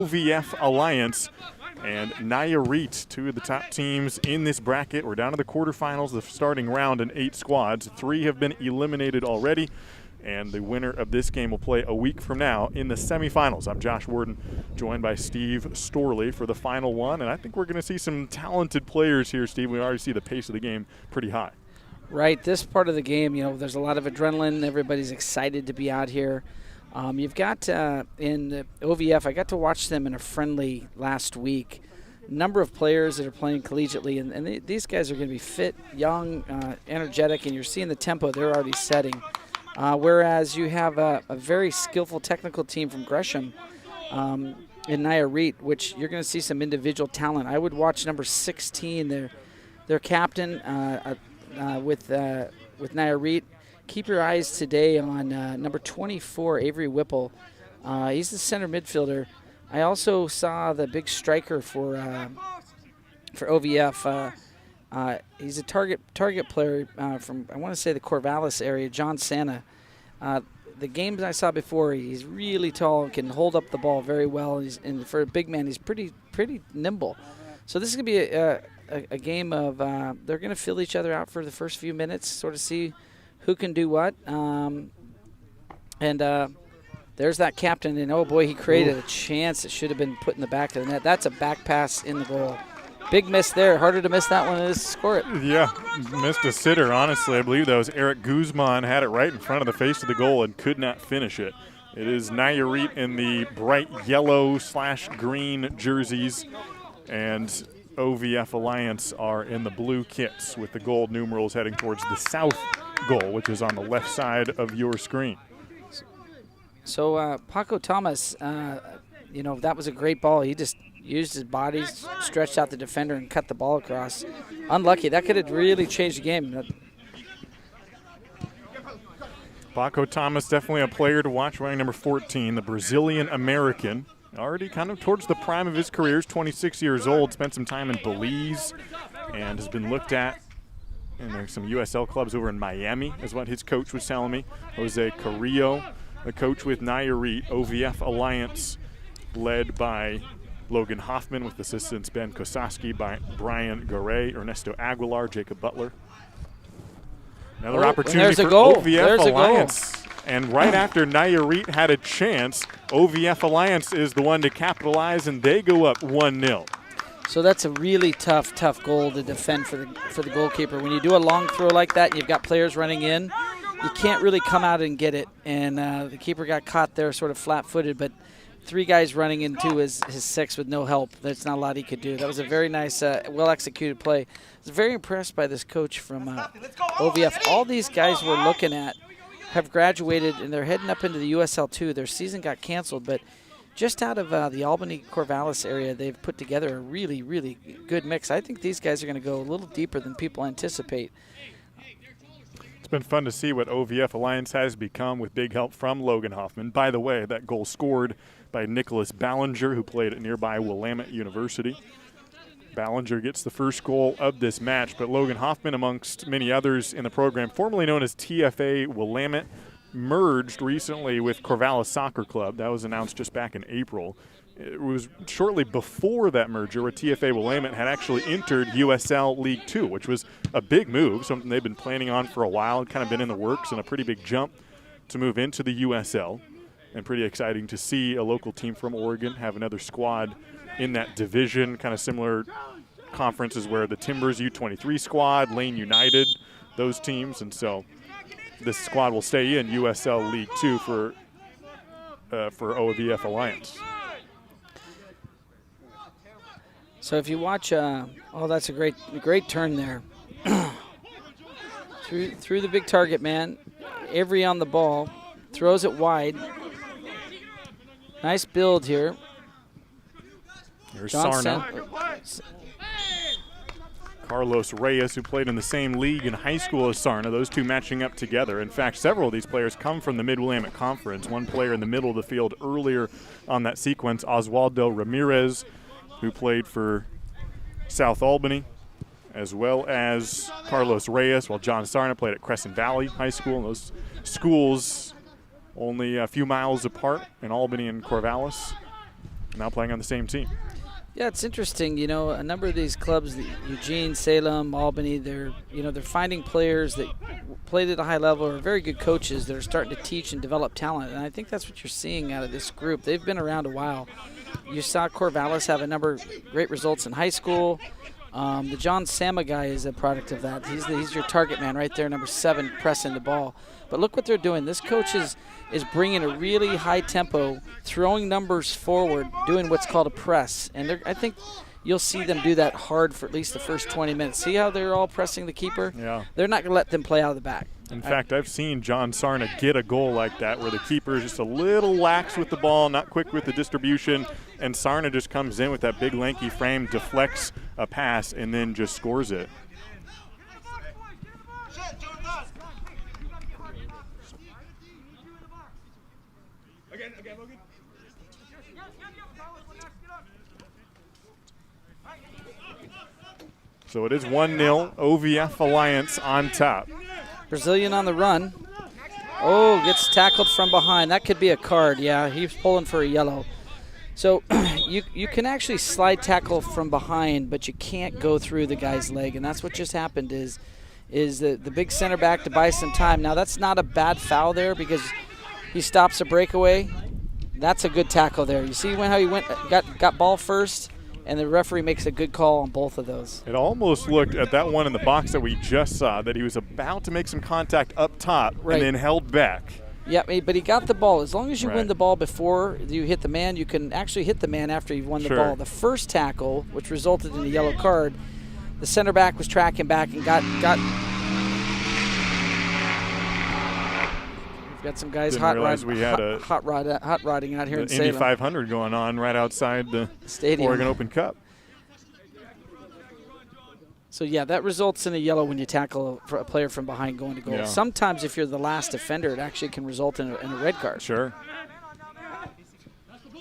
OVF Alliance and Nayarit, two of the top teams in this bracket. We're down to the quarterfinals, the starting round, and 8 squads. 3 have been eliminated already, and the winner of this game will play a week from now in the semifinals. I'm Josh Worden, joined by Steve Storley for the final one, and I think we're going to see some talented players here, Steve. We already see the pace of the game pretty high. Right, this part of the game, there's a lot of adrenaline. Everybody's excited to be out here. You've got in the OVF, I got to watch them in a friendly last week. Number of players that are playing collegiately, and these guys are going to be fit, young, energetic, and you're seeing the tempo they're already setting. Whereas you have a very skillful technical team from Gresham in Nayarit, which you're going to see some individual talent. I would watch number 16, their captain with Nayarit. Keep your eyes today on number 24, Avery Whipple. He's the center midfielder. I also saw the big striker for OVF. He's a target player from, I want to say, the Corvallis area, John Santa. The games I saw before, he's really tall and can hold up the ball very well. And for a big man, he's pretty nimble. So this is going to be a game of they're going to fill each other out for the first few minutes, sort of see who can do what. There's that captain, and oh boy, he created a chance that should have been put in the back of the net. That's a back pass in the goal. Big miss there. Harder to miss that one than it is to score it. Yeah, missed a sitter, honestly. I believe that was Eric Guzman, had it right in front of the face of the goal and could not finish it. It is Nayarit in the bright yellow/green jerseys, and OVF Alliance are in the blue kits with the gold numerals heading towards the south goal, which is on the left side of your screen. So Paco Thomas, that was a great ball. He just used his body, stretched out the defender, and cut the ball across. Unlucky. That could have really changed the game. Paco Thomas, definitely a player to watch, wearing number 14, the Brazilian-American. Already kind of towards the prime of his career. He's 26 years old, spent some time in Belize, and has been looked at. And there's some USL clubs over in Miami, is what his coach was telling me. Jose Carrillo, the coach with Nayarit. OVF Alliance, led by Logan Hoffman, with assistants Ben Kosaski, by Brian Garay, Ernesto Aguilar, Jacob Butler. Another opportunity for OVF Alliance. And right after Nayarit had a chance, OVF Alliance is the one to capitalize, and they go up 1-0. So that's a really tough goal to defend for the goalkeeper. When you do a long throw like that, and you've got players running in, you can't really come out and get it. And the keeper got caught there sort of flat-footed, but 3 guys running into his 6 with no help. There's not a lot he could do. That was a very nice, well-executed play. I was very impressed by this coach from OVF. All these guys we're looking at have graduated, and they're heading up into the USL2. Their season got canceled, but just out of the Albany-Corvallis area, they've put together a really, really good mix. I think these guys are going to go a little deeper than people anticipate. It's been fun to see what OVF Alliance has become with big help from Logan Hoffman. By the way, that goal scored by Nicholas Ballinger, who played at nearby Willamette University. Ballinger gets the first goal of this match, but Logan Hoffman, amongst many others in the program, formerly known as TFA Willamette, merged recently with Corvallis Soccer Club. That was announced just back in April. It was shortly before that merger where TFA Willamette had actually entered USL League 2, which was a big move, something they've been planning on for a while, kind of been in the works, and a pretty big jump to move into the USL. And pretty exciting to see a local team from Oregon have another squad in that division, kind of similar conferences where the Timbers U23 squad, Lane United, those teams. And so this squad will stay in USL League 2 for OVF Alliance. So if you watch, that's a great turn there. through the big target man, Avery on the ball, throws it wide. Nice build here. Here's Sarna. Carlos Reyes, who played in the same league in high school as Sarna, those two matching up together. In fact, several of these players come from the Mid-Willamette Conference. One player in the middle of the field earlier on that sequence, Oswaldo Ramirez, who played for South Albany, as well as Carlos Reyes, while John Sarna played at Crescent Valley High School. And those schools only a few miles apart in Albany and Corvallis. now playing on the same team. Yeah, it's interesting. You know, a number of these clubs, Eugene, Salem, Albany, they're finding players that played at a high level or are very good coaches that are starting to teach and develop talent. And I think that's what you're seeing out of this group. They've been around a while. You saw Corvallis have a number of great results in high school. The John Sama guy is a product of that. He's your target man right there, number 7, pressing the ball. But look what they're doing. This coach is bringing a really high tempo, throwing numbers forward, doing what's called a press. And I think you'll see them do that hard for at least the first 20 minutes. See how they're all pressing the keeper? Yeah. They're not going to let them play out of the back. In fact, I've seen John Sarna get a goal like that where the keeper is just a little lax with the ball, not quick with the distribution, and Sarna just comes in with that big lanky frame, deflects a pass, and then just scores it. So it is 1-0, OVF Alliance on top. Brazilian on the run. Oh, gets tackled from behind. That could be a card. Yeah, he's pulling for a yellow. So you can actually slide tackle from behind, but you can't go through the guy's leg, and that's what just happened is the big center back to buy some time. Now, that's not a bad foul there because he stops a breakaway. That's a good tackle there. You see how he got ball first? And the referee makes a good call on both of those. It almost looked at that one in the box that we just saw that he was about to make some contact up top and then held back. Yeah, but he got the ball. As long as you win the ball before you hit the man, you can actually hit the man after you've won the ball. The first tackle, which resulted in a yellow card, the center back was tracking back and got We've got some guys hot rodding out here in Salem. Indy 500 going on right outside the stadium. Oregon Open Cup. So, yeah, that results in a yellow when you tackle a player from behind going to goal. Yeah. Sometimes if you're the last defender, it actually can result in a red card. Sure.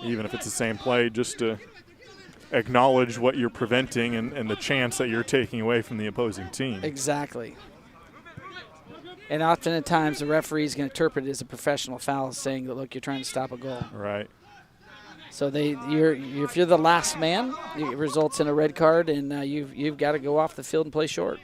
Even if it's the same play, just to acknowledge what you're preventing and the chance that you're taking away from the opposing team. Exactly. And often at times the referee is going to interpret it as a professional foul, saying that, look, you're trying to stop a goal. Right. So if you're the last man, it results in a red card, and you've got to go off the field and play short.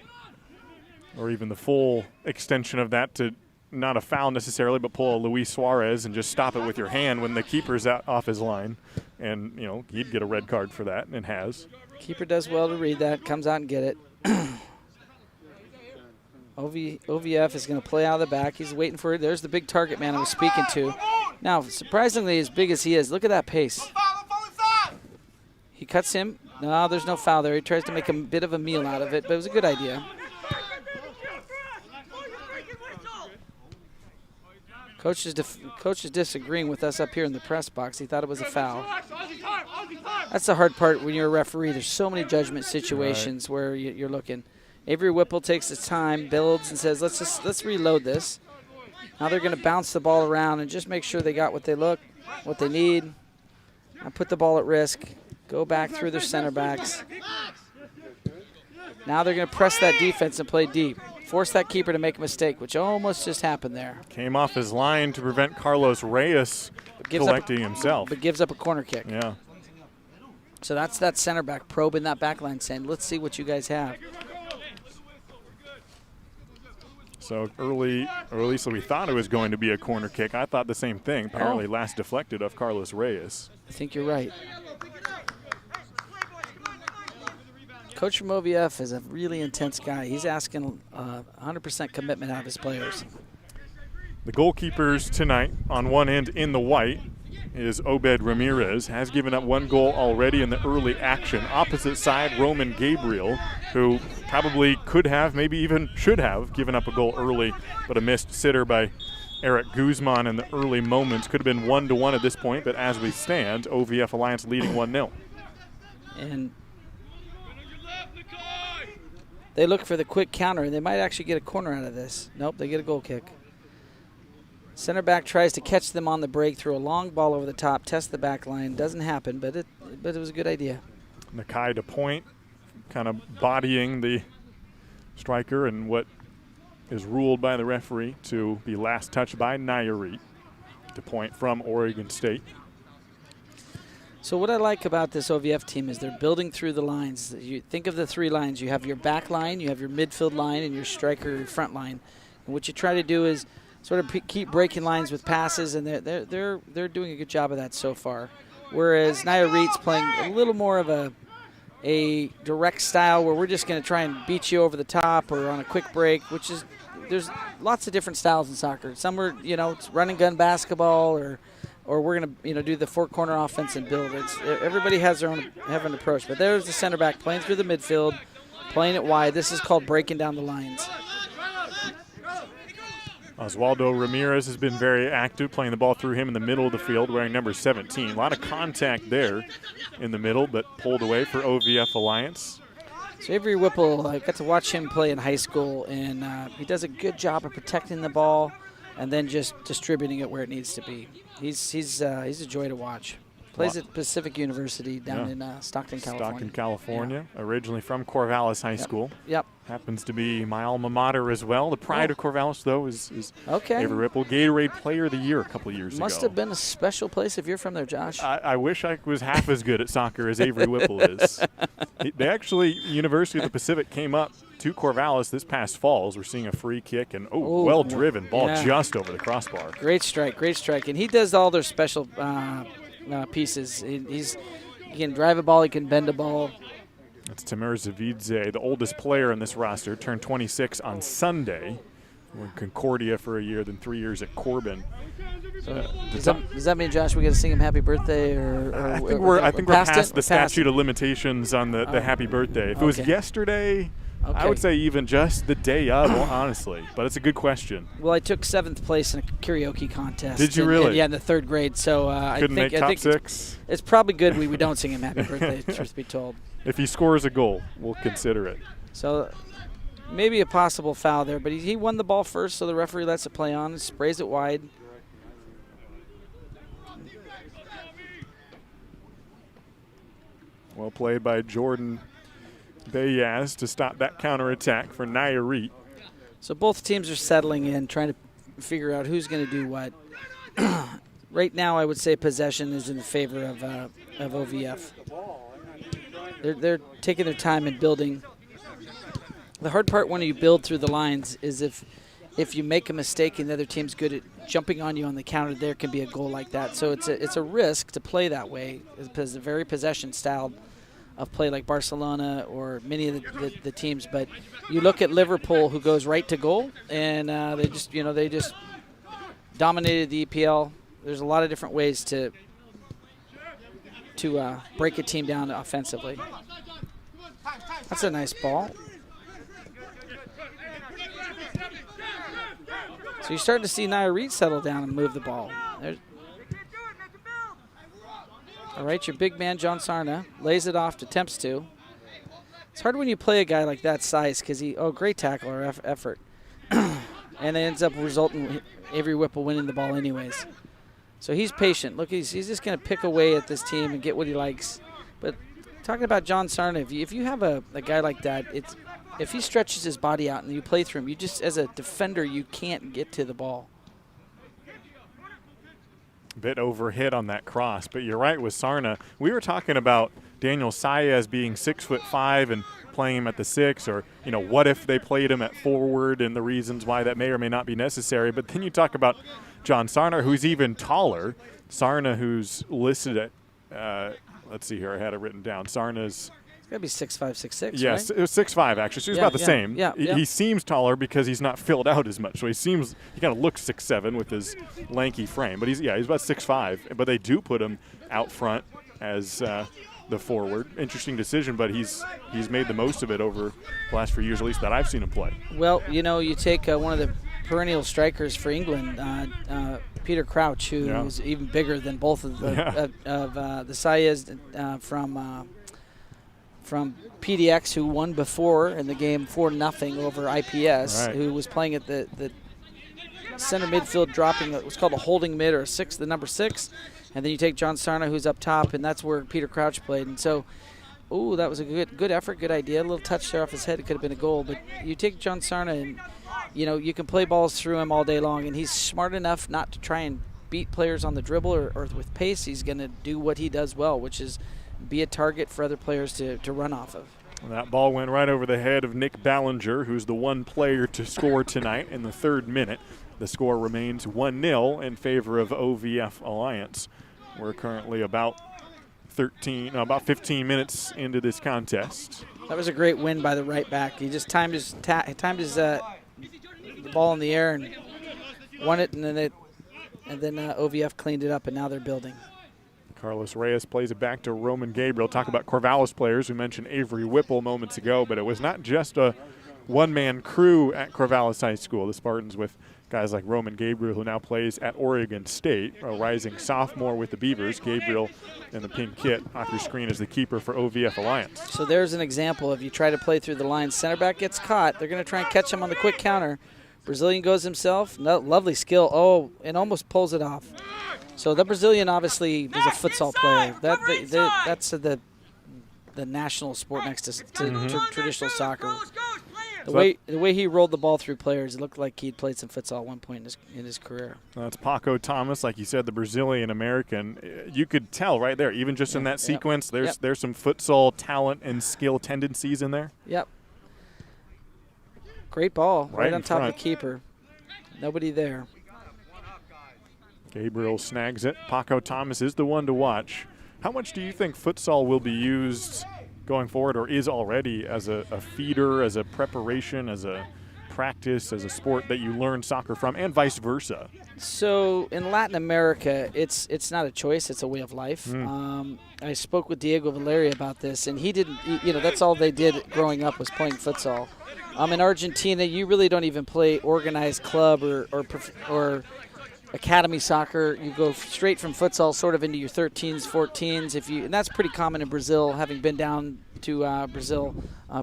Or even the full extension of that to not a foul necessarily, but pull a Luis Suarez and just stop it with your hand when the keeper's out off his line. And, he'd get a red card for that, and has. Keeper does well to read that, comes out and get it. OVF is going to play out of the back. He's waiting for it. There's the big target man I was speaking to. Now, surprisingly, as big as he is, look at that pace. He cuts him. No, there's no foul there. He tries to make a bit of a meal out of it, but it was a good idea. Coach is disagreeing with us up here in the press box. He thought it was a foul. That's the hard part when you're a referee. There's so many judgment situations where you're looking. Avery Whipple takes his time, builds, and says, let's reload this. Now they're going to bounce the ball around and just make sure they got what they need. Now put the ball at risk. Go back through their center backs. Now they're going to press that defense and play deep. Force that keeper to make a mistake, which almost just happened there. Came off his line to prevent Carlos Reyes collecting himself. But gives up a corner kick. Yeah. So that's that center back probing that back line saying, let's see what you guys have. So early, or at least we thought it was going to be a corner kick. I thought the same thing. Apparently last deflected off Carlos Reyes. I think you're right. Coach from OVF is a really intense guy. He's asking 100% commitment out of his players. The goalkeepers tonight on one end in the white is Obed Ramirez. Has given up one goal already in the early action. Opposite side, Roman Gabriel, who probably could have, maybe even should have, given up a goal early, but a missed sitter by Eric Guzman in the early moments. Could have been 1-1 at this point, but as we stand, OVF Alliance leading 1-0. And they look for the quick counter, and they might actually get a corner out of this. Nope, they get a goal kick. Center back tries to catch them on the break, throw a long ball over the top, test the back line. Doesn't happen, but it was a good idea. Nakai to point, kind of bodying the striker, and what is ruled by the referee to be last touched by Nayarit to point from Oregon State. So what I like about this OVF team is they're building through the lines. You think of the 3 lines. You have your back line, you have your midfield line, and your striker front line. And what you try to do is sort of keep breaking lines with passes, and they're doing a good job of that so far. Whereas Nayarit's playing a little more of a direct style where we're just going to try and beat you over the top or on a quick break, which is there's lots of different styles in soccer. Some are, it's run and gun basketball, or we're going to, do the 4-corner offense and build. Everybody has their own approach. But there's the center back playing through the midfield, playing it wide. This is called breaking down the lines. Oswaldo Ramirez has been very active, playing the ball through him in the middle of the field, wearing number 17. A lot of contact there in the middle, but pulled away for OVF Alliance. So Avery Whipple, I got to watch him play in high school, and he does a good job of protecting the ball and then just distributing it where it needs to be. He's a joy to watch. Plays at Pacific University down in Stockton, California. Originally from Corvallis High School. Yep. Happens to be my alma mater as well. The pride of Corvallis, though, is okay. Avery Whipple, Gatorade Player of the Year a couple of years ago. Must have been a special place if you're from there, Josh. I wish I was half as good at soccer as Avery Whipple is. They actually, University of the Pacific came up to Corvallis this past fall. We're seeing a free kick and, well-driven ball just over the crossbar. Great strike. And he does all their special pieces. He can drive a ball, he can bend a ball. That's Tamer Zavidze, the oldest player in this roster, turned 26 on Sunday. We're in Concordia for a year, then 3 years at Corbin. Does that mean, Josh, we got to sing him happy birthday? I think we're past the statute of limitations on the happy birthday. If it was yesterday, I would say even just the day of, honestly. But it's a good question. Well, I took 7th place in a karaoke contest. Did you really? In the 3rd grade. So I think top 6. It's probably good we don't sing him happy birthday, truth be told. If he scores a goal, we'll consider it. So maybe a possible foul there, but he won the ball first, so the referee lets it play on and sprays it wide. Well played by Jordan Bayaz to stop that counterattack for Nayarit. So both teams are settling in, trying to figure out who's going to do what. Right now, I would say possession is in favor of OVF. They're taking their time in building. The hard part when you build through the lines is if you make a mistake and the other team's good at jumping on you on the counter, there can be a goal like that. So it's a risk to play that way. It's a very possession style of play like Barcelona or many of the teams. But you look at Liverpool, who goes right to goal, and they just dominated the EPL. There's a lot of different ways to break a team down offensively. That's a nice ball. So you're starting to see Nayarit settle down and move the ball. All right, your big man, John Sarna, lays it off, attempts to. It's hard when you play a guy like that size because great tackle or effort. And it ends up resulting Avery Whipple winning the ball anyways. So he's patient. Look, he's just going to pick away at this team and get what he likes. But talking about John Sarna, if you have a guy like that, if he stretches his body out and you play through him, you just, as a defender, you can't get to the ball. Bit overhit on that cross, but you're right with Sarna. We were talking about Daniel Saez being 6'5" and playing him at the 6, or what if they played him at forward and the reasons why that may or may not be necessary. But then you talk about John Sarna, who's even taller. Sarna, who's listed at, let's see here, I had it written down. Sarna's got to be 6'5", 6'6", yes, right? It was 6'5", actually. So he's about the same. Yeah. He seems taller because he's not filled out as much. So he kind of looks 6'7" with his lanky frame. But he's about 6'5". But they do put him out front as the forward. Interesting decision, but he's made the most of it over the last few years, at least that I've seen him play. Well, you take one of the perennial strikers for England, Peter Crouch, who is even bigger than both of the Saez from PDX, who won before in the game 4-0 over IPS, who was playing at the center midfield, dropping what's called a holding mid or the number 6. And then you take John Sarna, who's up top, and that's where Peter Crouch played. And so, that was a good effort, good idea. A little touch there off his head. It could have been a goal. But you take John Sarna and, you can play balls through him all day long, and he's smart enough not to try and beat players on the dribble or with pace, he's going to do what he does well, which is be a target for other players to run off of. And that ball went right over the head of Nick Ballinger, who's the one player to score tonight in the 3rd minute. The score remains 1-0 in favor of OVF Alliance. We're currently about 15 minutes into this contest. That was a great win by the right back. He just timed his the ball in the air and won it, and then OVF cleaned it up, and now they're building. Carlos Reyes plays it back to Roman Gabriel. Talk about Corvallis players. We mentioned Avery Whipple moments ago, but it was not just a one-man crew at Corvallis High School. The Spartans with guys like Roman Gabriel, who now plays at Oregon State, a rising sophomore with the Beavers. Gabriel in the pink kit off your screen is the keeper for OVF Alliance. So there's an example of you try to play through the line. Center back gets caught. They're going to try and catch him on the quick counter. Brazilian goes himself. No, lovely skill. Oh, and almost pulls it off. So the Brazilian obviously is a futsal player. That's the national sport next to traditional soccer. The way he rolled the ball through players, it looked like he'd played some futsal at one point in his career. That's Paco Thomas, like you said, the Brazilian-American. You could tell right there, even just in that sequence, there's some futsal talent and skill tendencies in there. Yep. Great ball, right on top front. of the keeper. Nobody there. Gabriel snags it. Paco Thomas is the one to watch. How much do you think futsal will be used going forward, or is already, as a feeder, as a preparation, as a practice, as a sport that you learn soccer from, and vice versa? So in Latin America, it's not a choice, it's a way of life. I spoke with Diego Valeria about this, and he didn't, that's all they did growing up was playing futsal. In Argentina, you really don't even play organized club or academy soccer. You go straight from futsal sort of into your 13s, 14s. And that's pretty common in Brazil, having been down to Brazil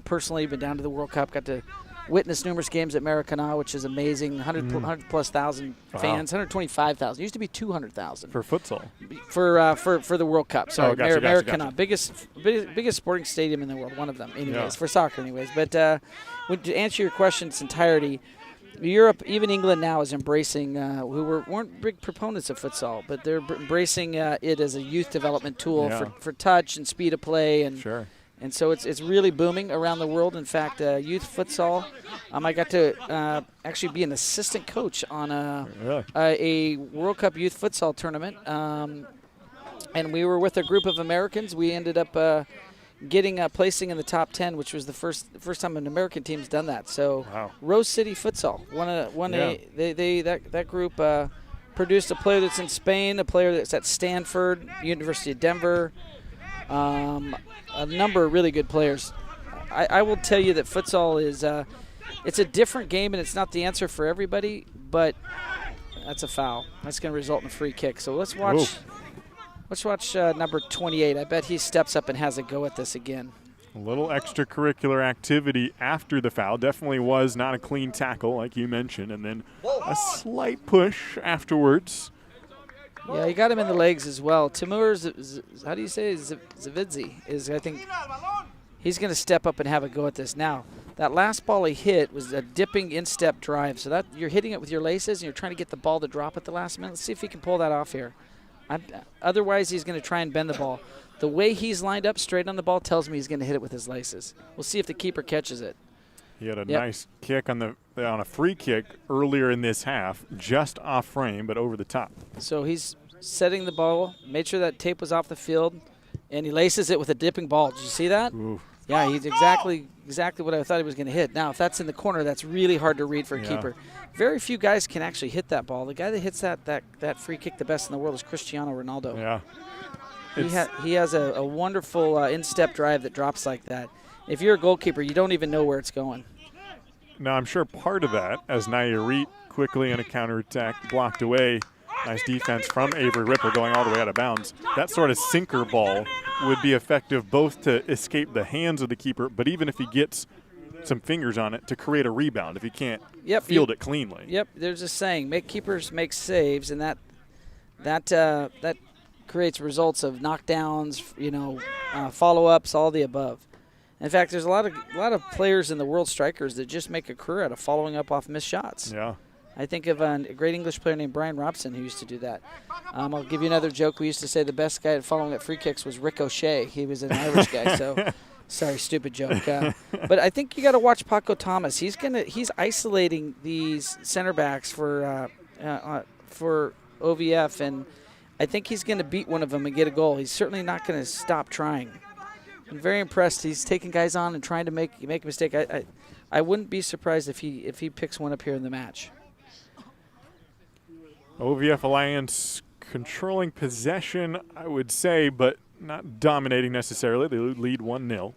personally, been down to the World Cup, got to witness numerous games at Maracanã, which is amazing. 100+ thousand fans, 125,000. Used to be 200,000 for futsal. For the World Cup. Sorry, gotcha. Maracanã, biggest sporting stadium in the world, one of them, anyways, for soccer, anyways. But to answer your question in its entirety, Europe, even England now, is embracing, who weren't big proponents of futsal, but they're embracing it as a youth development tool for touch and speed of play. And sure. And so it's really booming around the world. In fact, youth futsal, I got to actually be an assistant coach on a World Cup youth futsal tournament. And we were with a group of Americans. We ended up placing in the top 10, which was the first time an American team's done that. So Rose City Futsal that group produced a player that's in Spain, a player that's at Stanford, University of Denver, a number of really good players. I will tell you that futsal is it's a different game, and it's not the answer for everybody, but that's a foul. That's going to result in a free kick. So let's watch. Ooh. Let's watch number 28. I bet he steps up and has a go at this again. A little extracurricular activity after the foul. Definitely was not a clean tackle, like you mentioned, and then a slight push afterwards. Yeah, he got him in the legs as well. Timur, how do you say Zavidzi is, I think, he's going to step up and have a go at this. Now, that last ball he hit was a dipping instep drive. So that you're hitting it with your laces, and you're trying to get the ball to drop at the last minute. Let's see if he can pull that off here. Otherwise, he's going to try and bend the ball. The way he's lined up straight on the ball tells me he's going to hit it with his laces. We'll see if the keeper catches it. He had a nice kick on a free kick earlier in this half, just off frame, but over the top. So he's setting the ball, made sure that tape was off the field, and he laces it with a dipping ball. Did you see that? Ooh. Yeah, he's exactly what I thought he was going to hit. Now, if that's in the corner, that's really hard to read for a keeper. Very few guys can actually hit that ball. The guy that hits that free kick the best in the world is Cristiano Ronaldo. Yeah. He has a wonderful instep drive that drops like that. If you're a goalkeeper, you don't even know where it's going. Now, I'm sure part of that, as Nayarit quickly in a counterattack blocked away, nice defense from Avery Ripper going all the way out of bounds. That sort of sinker ball would be effective both to escape the hands of the keeper, but even if he gets some fingers on it, to create a rebound if he can't field it cleanly. Yep, there's a saying, keepers make saves, and that creates results of knockdowns, follow-ups, all the above. In fact, there's a lot of players in the world strikers that just make a career out of following up off missed shots. Yeah. I think of a great English player named Brian Robson who used to do that. I'll give you another joke. We used to say the best guy at following at free kicks was Rick O'Shea. He was an Irish guy, so sorry, stupid joke. But I think you got to watch Paco Thomas. He's isolating these center backs for OVF, and I think he's going to beat one of them and get a goal. He's certainly not going to stop trying. I'm very impressed. He's taking guys on and trying to make a mistake. I wouldn't be surprised if he picks one up here in the match. OVF Alliance controlling possession, I would say, but not dominating necessarily. They lead 1-0.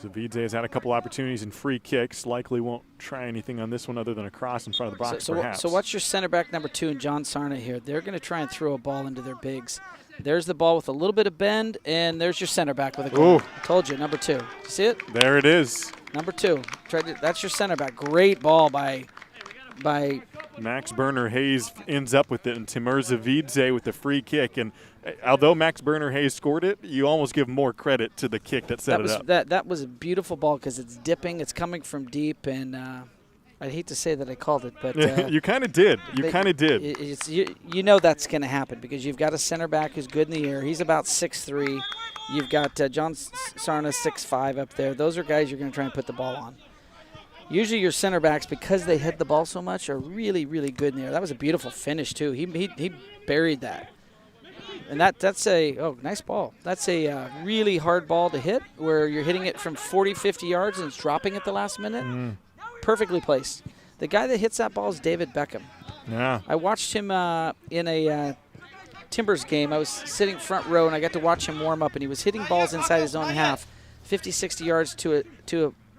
Zavidze has had a couple opportunities in free kicks. Likely won't try anything on this one other than a cross in front of the box, perhaps. So what's your center back number 2 and John Sarna here? They're going to try and throw a ball into their bigs. There's the ball with a little bit of bend, and there's your center back with a goal. I told you, number 2. You see it? There it is. Number 2. That's your center back. Great ball by Max Berner Hayes ends up with it, and Timur Zavidze with the free kick. And although Max Berner Hayes scored it, you almost give more credit to the kick that set it up. That was a beautiful ball because it's dipping, it's coming from deep, and I'd hate to say that I called it, but you kind of did. You know that's going to happen because you've got a center back who's good in the air. He's about 6'3". You've got John Sarna 6'5" up there. Those are guys you're going to try and put the ball on. Usually your center backs, because they hit the ball so much, are really, really good in the air. That was a beautiful finish, too. He buried that. And that's a nice ball. That's a really hard ball to hit where you're hitting it from 40, 50 yards and it's dropping at the last minute. Perfectly placed. The guy that hits that ball is David Beckham. Yeah. I watched him in a Timbers game. I was sitting front row, and I got to watch him warm up, and he was hitting balls inside his own half, 50, 60 yards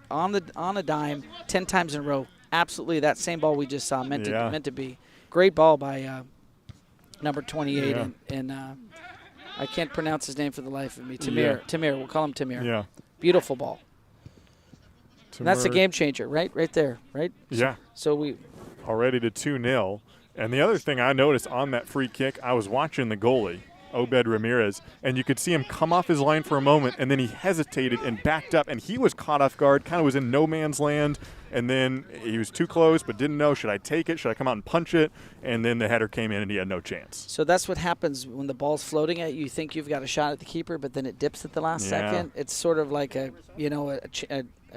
on a dime 10 times in a row. Absolutely that same ball we just saw meant to be. Great ball by number 28 and I can't pronounce his name for the life of me. Tamir. We'll call him Tamir. Yeah. Beautiful ball. And that's a game changer, right there, right? Yeah. So we already to 2-0. And the other thing I noticed on that free kick, I was watching the goalie, Obed Ramirez, and you could see him come off his line for a moment, and then he hesitated and backed up, and he was caught off guard, kind of was in no man's land, and then he was too close but didn't know, should I take it, should I come out and punch it, and then the header came in and he had no chance. So that's what happens when the ball's floating at you. You think you've got a shot at the keeper, but then it dips at the last second. It's sort of like a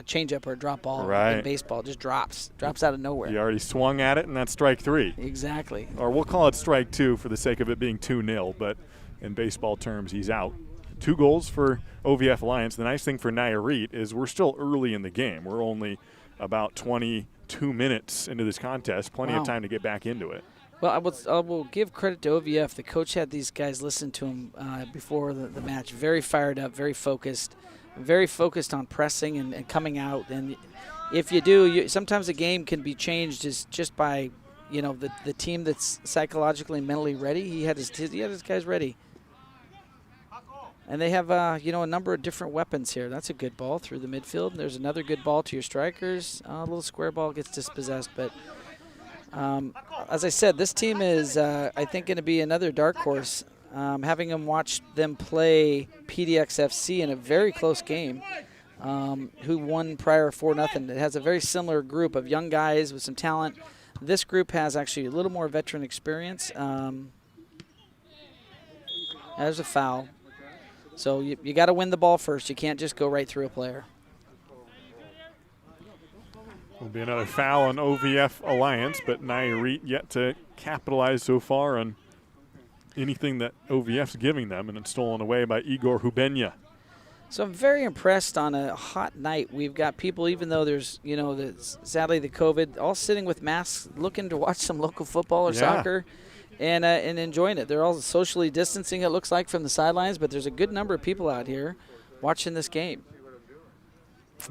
change-up or a drop ball in baseball. It just drops out of nowhere. He already swung at it, and that's strike 3. Exactly. Or we'll call it strike 2 for the sake of it being 2-0, but in baseball terms, he's out. 2 goals for OVF Alliance. The nice thing for Nayarit is we're still early in the game. We're only about 22 minutes into this contest. Plenty of time to get back into it. Well, I will give credit to OVF. The coach had these guys listen to him before the match. Very fired up, very focused on pressing and coming out. And if you do, sometimes a game can be changed just by the team that's psychologically and mentally ready. He had his guys ready. And they have, a number of different weapons here. That's a good ball through the midfield. There's another good ball to your strikers. A little square ball gets dispossessed. But as I said, this team is, I think, going to be another dark horse. Having them watch them play PDXFC in a very close game, who won prior 4-0. It has a very similar group of young guys with some talent. This group has actually a little more veteran experience. There's a foul. So you got to win the ball first. You can't just go right through a player. Will be another foul on OVF Alliance, but Nayarit yet to capitalize so far on anything that OVF's giving them, and it's stolen away by Igor Hubenya. So I'm very impressed on a hot night. We've got people, even though there's, sadly the COVID, all sitting with masks looking to watch some local football or soccer and enjoying it. They're all socially distancing, it looks like, from the sidelines, but there's a good number of people out here watching this game.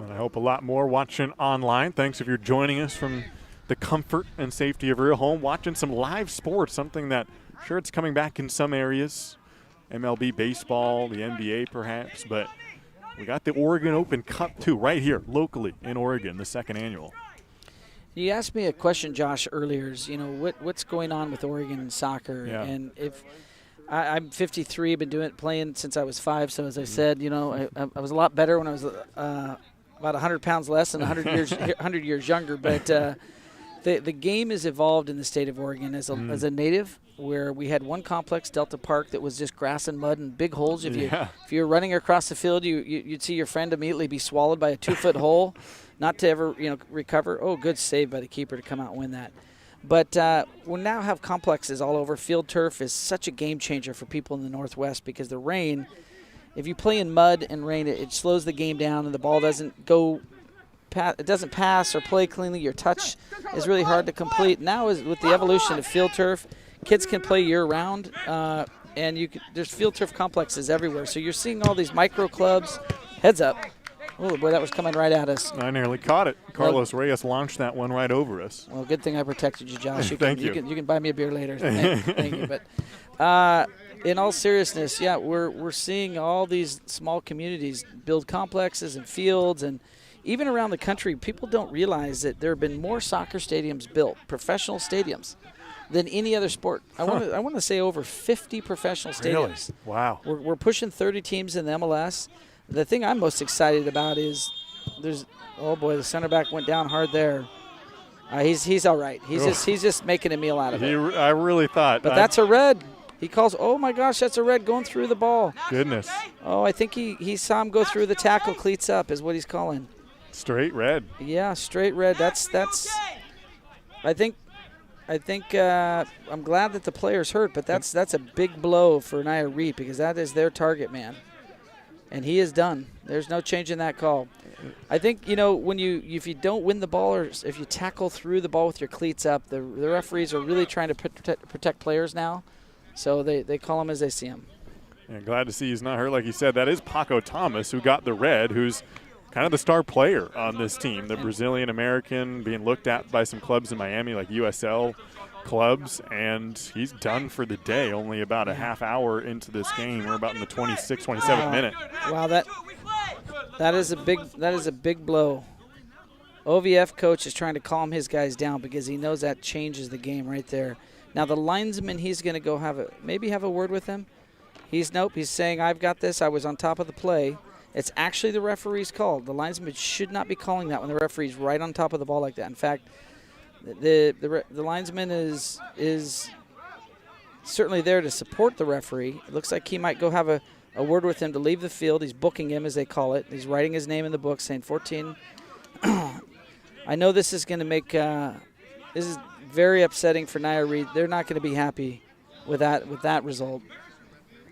And I hope a lot more watching online. Thanks if you're joining us from the comfort and safety of your home, watching some live sports, something that, sure, it's coming back in some areas, MLB baseball, the NBA perhaps, but we got the Oregon Open Cup, too, right here, locally in Oregon, the 2nd annual. You asked me a question, Josh, earlier, what's going on with Oregon soccer? Yeah. And if I'm 53, been playing since I was 5, so as I said, I was a lot better when I was about 100 pounds less and 100 years younger, but The game has evolved in the state of Oregon as a native, where we had one complex, Delta Park, that was just grass and mud and big holes. If you were running across the field, you'd see your friend immediately be swallowed by a 2-foot hole, not to ever recover. Oh, good save by the keeper to come out and win that. But we now have complexes all over. Field turf is such a game changer for people in the Northwest because the rain, if you play in mud and rain, it slows the game down and the ball doesn't go. It doesn't pass or play cleanly. Your touch is really hard to complete. Now, with the evolution of field turf, kids can play year-round, and there's field turf complexes everywhere. So you're seeing all these micro clubs. Heads up. Oh, boy, that was coming right at us. I nearly caught it. Carlos Reyes launched that one right over us. Well, good thing I protected you, Josh. Thank you. You can buy me a beer later. Thank you. But in all seriousness, yeah, we're seeing all these small communities build complexes and fields, and even around the country, people don't realize that there have been more soccer stadiums built, professional stadiums, than any other sport. I want to say over 50 professional stadiums. Really? Wow. We're pushing 30 teams in the MLS. The thing I'm most excited about is oh boy, the center back went down hard there. He's all right. He's just making a meal out of it. I really thought. But that's a red. He calls, oh my gosh, that's a red going through the ball. Goodness. Oh, I think he saw him go through the tackle, cleats up is what he's calling. Straight red. Yeah, straight red. That's. I think. I'm glad that the player's hurt, but that's a big blow for Nayarit because that is their target man, and he is done. There's no changing that call. I think if you don't win the ball or if you tackle through the ball with your cleats up, the referees are really trying to protect players now, so they call them as they see them. Yeah, glad to see he's not hurt. Like you said, that is Paco Thomas who got the red, who's kind of the star player on this team, the Brazilian-American being looked at by some clubs in Miami like USL clubs, and he's done for the day only about a half hour into this game. We're about in the 26th, 27th minute. Wow, that is a big blow. OVF coach is trying to calm his guys down because he knows that changes the game right there. Now the linesman, he's going to go have a word with him. He's saying, I've got this. I was on top of the play. It's actually the referee's call. The linesman should not be calling that when the referee's right on top of the ball like that. In fact, the linesman is certainly there to support the referee. It looks like he might go have a word with him to leave the field. He's booking him, as they call it. He's writing his name in the book, saying 14. I know this is going to make this is very upsetting for Nayarit. They're not going to be happy with that result.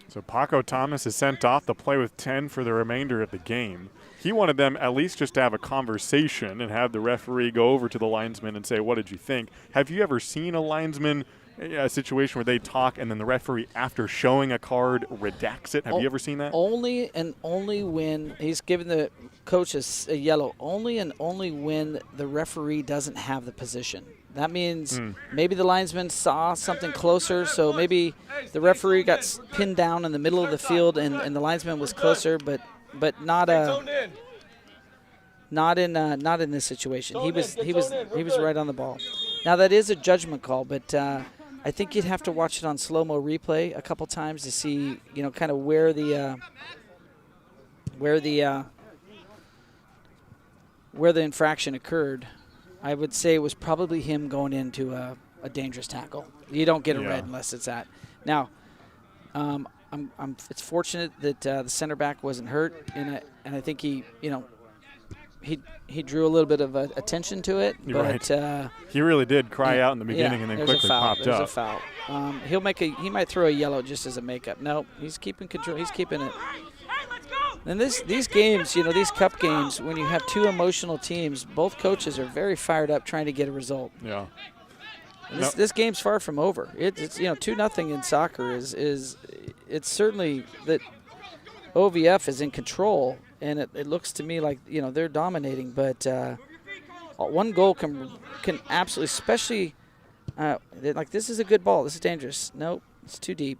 So Paco Thomas is sent off to play with 10 for the remainder of the game. He wanted them at least just to have a conversation and have the referee go over to the linesman and say, what did you think? Have you ever seen a linesman, a situation where they talk and then the referee, after showing a card, redacts it? Have you ever seen that? Only and only when he's given the coach a yellow. Only and only when the referee doesn't have the position. That means maybe the linesman saw something closer, so maybe the referee got pinned down in the middle of the field and the linesman was closer, but not in this situation. He was right on the ball. Now that is a judgment call, but I think you'd have to watch it on slow-mo replay a couple times to see kind of where the infraction occurred. I would say it was probably him going into a dangerous tackle. You don't get a red unless it's that. Now, it's fortunate that the center back wasn't hurt, and I think he drew a little bit of attention to it. But he really did cry out in the beginning and then quickly popped up. There's a foul. He might throw a yellow just as a makeup. No, he's keeping control. He's keeping it. And these games, these cup games, when you have two emotional teams, both coaches are very fired up trying to get a result. Yeah. This game's far from over. It's 2-0 in soccer is it's certainly that OVF is in control, and it looks to me like they're dominating. But one goal can absolutely, especially like this is a good ball. This is dangerous. Nope, it's too deep.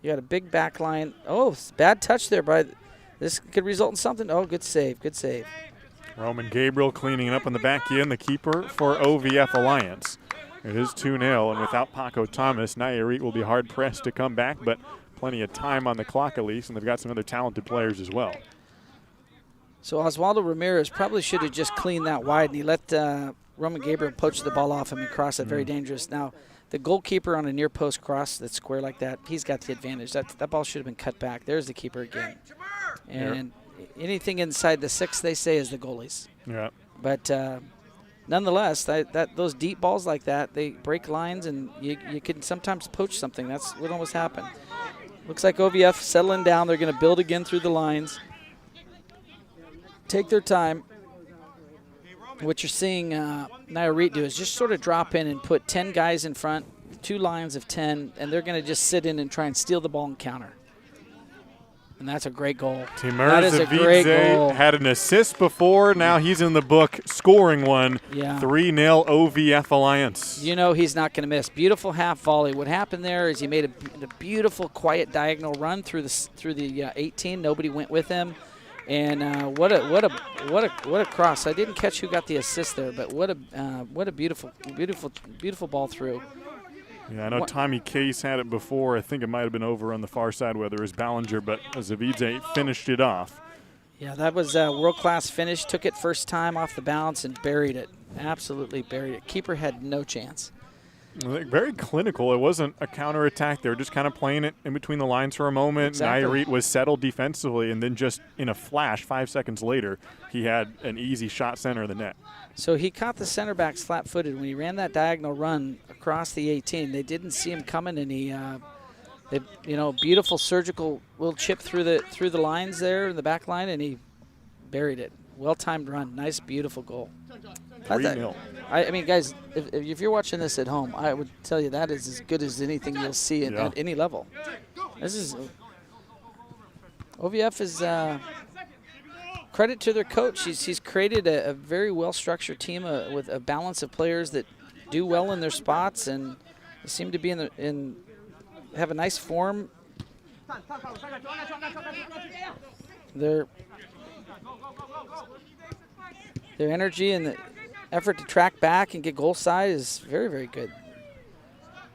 You got a big back line. Oh, bad touch there. This could result in something. Oh, good save. Good save. Roman Gabriel cleaning it up in the back end, the keeper for OVF Alliance. It is 2-0, and without Paco Thomas, Nayarit will be hard-pressed to come back, but plenty of time on the clock at least, and they've got some other talented players as well. So Oswaldo Ramirez probably should have just cleaned that wide, and he let Roman Gabriel poached the ball off him and crossed it. Very dangerous. Now, the goalkeeper on a near post cross that's square like that, he's got the advantage. That ball should have been cut back. There's the keeper again. And anything inside the 6, they say, is the goalie's. Yeah. But nonetheless, those deep balls like that, they break lines, and you can sometimes poach something. That's what almost happened. Looks like OVF settling down. They're going to build again through the lines. Take their time. What you're seeing Nayarit do is just sort of drop in and put 10 guys in front, 2 lines of 10, and they're going to just sit in and try and steal the ball and counter. And that's a great goal. That is a great goal. Had an assist before. Now he's in the book scoring one. Yeah. 3-0 OVF Alliance. You know he's not going to miss. Beautiful half volley. What happened there is he made a beautiful, quiet diagonal run through the 18. Nobody went with him. And what a cross! I didn't catch who got the assist there, but what a beautiful ball through. Yeah, I know Tommy Case had it before. I think it might have been over on the far side, whether it was Ballinger, but Zavidze finished it off. Yeah, that was a world-class finish. Took it first time off the bounce and buried it. Absolutely buried it. Keeper had no chance. Very clinical. It wasn't a counterattack. They were just kind of playing it in between the lines for a moment. Exactly. Nayarit was settled defensively, and then just in a flash, 5 seconds later, he had an easy shot center of the net. So he caught the center back flat-footed. When he ran that diagonal run across the 18, they didn't see him coming, and he, beautiful surgical little chip through the lines there in the back line, and he buried it. Well-timed run. Nice, beautiful goal. 3-0. I mean, guys, if you're watching this at home, I would tell you that is as good as anything you'll see at any level. This is OVF is credit to their coach. He's created a very well-structured team with a balance of players that do well in their spots and seem to be have a nice form. Their energy and the effort to track back and get goal side is very, very good.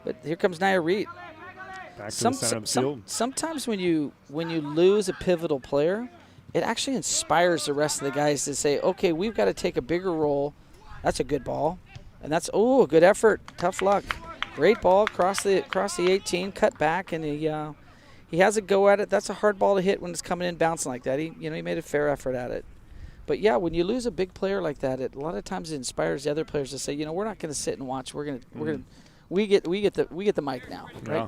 But here comes Nayarit. Back to the center of the field. Sometimes when you lose a pivotal player, it actually inspires the rest of the guys to say, okay, we've got to take a bigger role. That's a good ball. And that's, a good effort. Tough luck. Great ball across the 18, cut back, and he has a go at it. That's a hard ball to hit when it's coming in bouncing like that. He made a fair effort at it. But yeah, when you lose a big player like that, a lot of times it inspires the other players to say, we're not going to sit and watch. We get the mic now. Right? Yeah.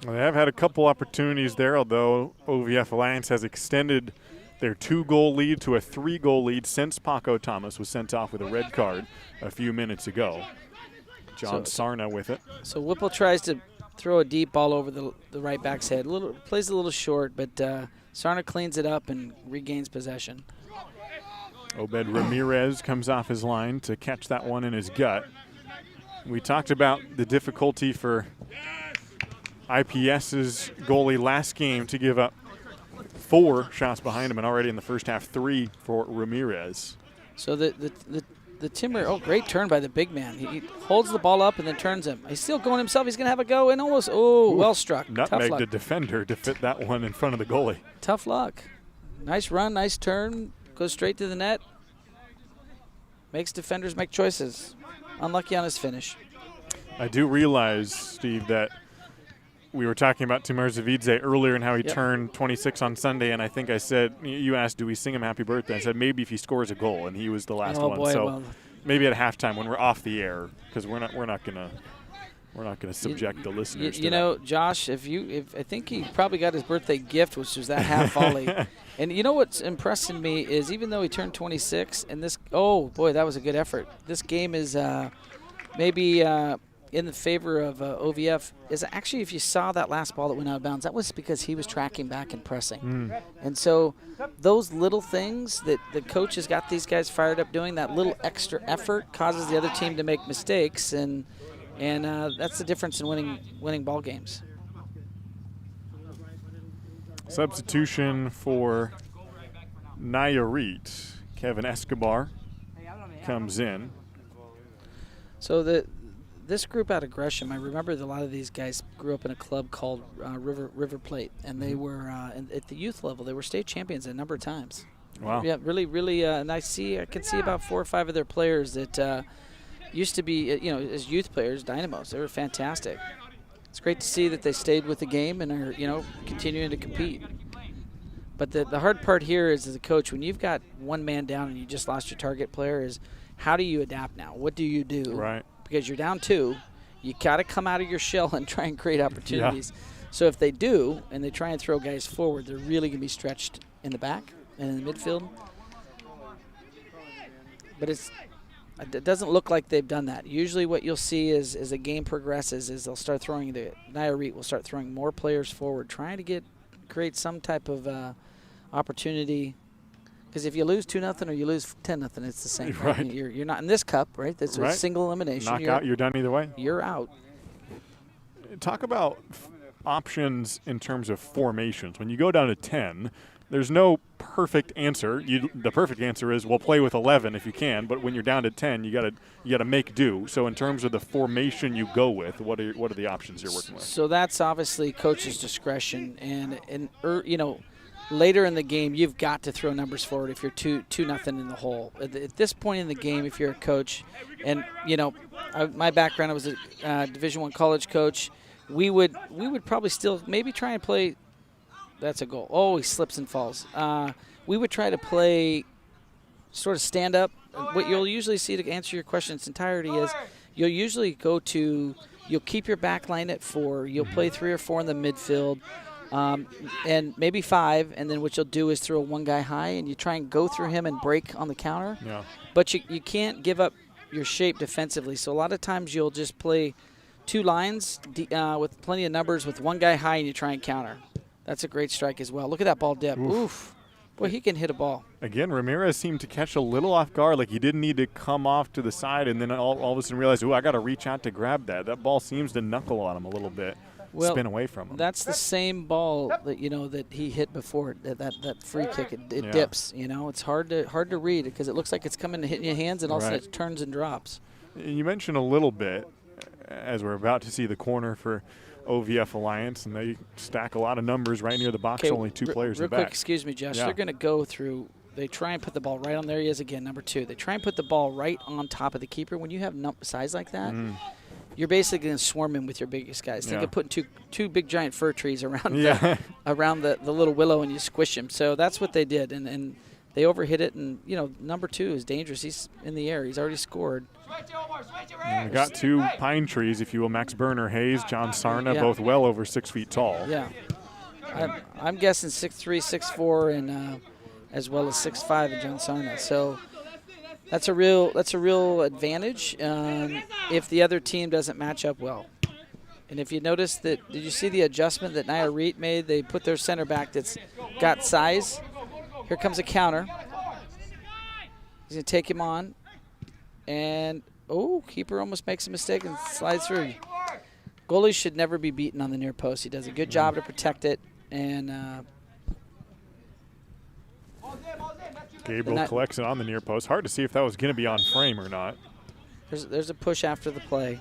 Well, they have had a couple opportunities there, although OVF Alliance has extended their 2-goal lead to a 3-goal lead since Paco Thomas was sent off with a red card a few minutes ago. John Sarna with it. So Whipple tries to throw a deep ball over the right back's head. Plays a little short, but Sarna cleans it up and regains possession. Obed Ramirez comes off his line to catch that one in his gut. We talked about the difficulty for IPS's goalie last game to give up 4 shots behind him, and already in the first half 3 for Ramirez. So the Timber, great turn by the big man. He holds the ball up and then turns him. He's still going himself. He's going to have a go and almost, well struck. Nutmeg the defender to fit that one in front of the goalie. Tough luck. Nice run, nice turn. Goes straight to the net. Makes defenders make choices. Unlucky on his finish. I do realize, Steve, that we were talking about Timur Zavidze earlier and how he turned 26 on Sunday, and I think I said, you asked, do we sing him happy birthday? I said maybe if he scores a goal, and he was the last one. Boy, so maybe at halftime when we're off the air, because we're not gonna subject the listeners. to that. Josh, if I think he probably got his birthday gift, which was that half volley. And you know what's impressing me is even though he turned 26, and this, that was a good effort. This game is maybe in the favor of OVF. Is actually, if you saw that last ball that went out of bounds, that was because he was tracking back and pressing. And so those little things that the coach has got these guys fired up doing, that little extra effort causes the other team to make mistakes, and that's the difference in winning ball games. Substitution for Nayarit. Kevin Escobar comes in. So this group out of Gresham, I remember that a lot of these guys grew up in a club called River Plate, and they were at the youth level. They were state champions a number of times. Wow. Yeah, really, really. And I can see about 4 or 5 of their players that used to be, as youth players, dynamos. They were fantastic. It's great to see that they stayed with the game and are, continuing to compete. But the hard part here is, as a coach, when you've got one man down and you just lost your target player, is how do you adapt now? What do you do? Right. Because you're down 2, you got to come out of your shell and try and create opportunities. Yeah. So if they do, and they try and throw guys forward, they're really going to be stretched in the back and in the midfield. But it doesn't look like they've done that. Usually what you'll see is, as the game progresses, is they'll start throwing, Nayarit will start throwing more players forward, trying to create some type of opportunity. Because if you lose 2-0 or you lose 10-0, it's the same. Right? Right. You're not in this cup, right? That's a single elimination. Knockout, you're done either way. You're out. Talk about options in terms of formations. When you go down to 10, there's no perfect answer. The perfect answer is, well, play with 11 if you can. But when you're down to 10, you gotta make do. So in terms of the formation you go with, what are the options you're working with? So that's obviously coach's discretion, and later in the game, you've got to throw numbers forward if you're 2-0 in the hole. At this point in the game, if you're a coach, and my background, I was a Division I college coach. We would probably still maybe try and play. That's a goal. Oh, he slips and falls. We would try to play sort of stand up. What you'll usually see, to answer your question in its entirety, is you'll usually you'll keep your back line at 4. You'll play 3 or 4 in the midfield. And maybe 5, and then what you'll do is throw one guy high, and you try and go through him and break on the counter. Yeah. But you can't give up your shape defensively. So a lot of times you'll just play 2 lines with plenty of numbers with one guy high, and you try and counter. That's a great strike as well. Look at that ball dip. Oof. Boy, he can hit a ball. Again, Ramirez seemed to catch a little off guard, like he didn't need to come off to the side and then all of a sudden realize, I got to reach out to grab that. That ball seems to knuckle on him a little bit. Well, spin away from him. That's the same ball that that he hit before, that free kick. It dips. It's hard to read because it looks like it's coming to hit in your hands, and all of a sudden it turns and drops. You mentioned a little bit as we're about to see the corner for OVF Alliance, and they stack a lot of numbers right near the box. Only 2 players in the back. Real quick, excuse me, Josh. Yeah. They're going to go through. They try and put the ball right on. There he is again, number 2. They try and put the ball right on top of the keeper. When you have size like that. You're basically going to swarm him with your biggest guys. Think of putting two big giant fir trees around around the little willow, and you squish him. So that's what they did, and they overhit it. And number 2 is dangerous. He's in the air. He's already scored. We got 2 pine trees, if you will. Max Berner, Hayes, John Sarna, both well over 6 feet tall. Yeah, I'm guessing 6'3", 6'4", and as well as 6'5" in John Sarna. So. That's a real advantage if the other team doesn't match up well. And if you notice did you see the adjustment that Nayarit made? They put their center back that's got size. Here comes a counter. He's going to take him on. And, keeper almost makes a mistake and slides through. Goalies should never be beaten on the near post. He does a good job to protect it. And Gabriel collects it on the near post. Hard to see if that was going to be on frame or not. There's a push after the play.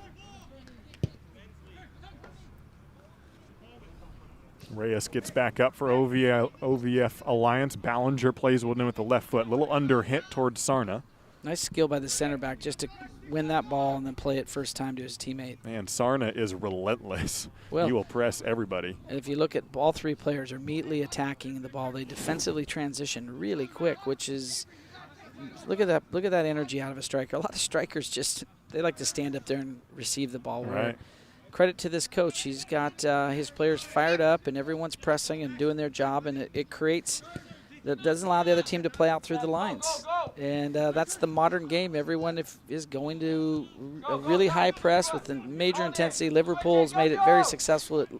Reyes gets back up for OVF Alliance. Ballinger plays with the left foot. A little under hit towards Sarna. Nice skill by the center back just to win that ball and then play it first time to his teammate. Man, Sarna is relentless. Well, he will press everybody. And if you look at all 3 players are immediately attacking the ball. They defensively transition really quick, which is look at that energy out of a striker. A lot of strikers they like to stand up there and receive the ball. Right. Credit to this coach. He's got his players fired up and everyone's pressing and doing their job, and it creates that doesn't allow the other team to play out through the lines. And that's the modern game. Everyone is going to a really high press with a major intensity. Liverpool's made it very successful in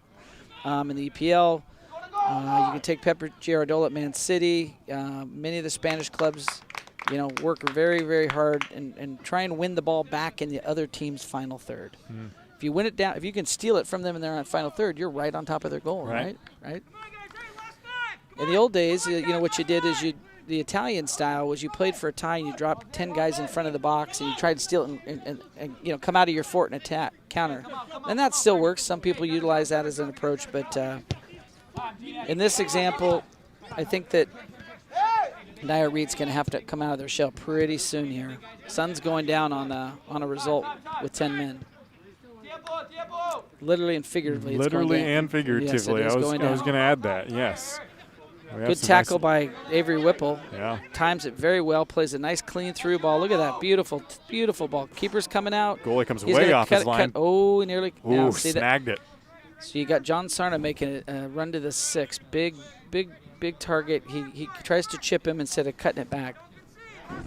the EPL. You can take Pep Girardola at Man City. Many of the Spanish clubs, work very, very hard and try and win the ball back in the other team's final third. If you win it down, if you can steal it from them in their final third, you're right on top of their goal, right? In the old days, what you did is the Italian style was you played for a tie and you dropped 10 guys in front of the box and you tried to steal it and come out of your fort and attack, counter. And that still works. Some people utilize that as an approach, but in this example, I think that Nayarit's going to have to come out of their shell pretty soon here. Sun's going down on a result with 10 men. Literally and figuratively. Literally and figuratively. Yes, I was going to add that. Yes. Good tackle by Avery Whipple. Yeah. Times it very well. Plays a nice clean through ball. Look at that. Beautiful, beautiful ball. Keeper's coming out. Goalie comes way off his line. Oh, nearly. Ooh, snagged it. So you got John Sarna making a run to the 6. Big target. He tries to chip him instead of cutting it back.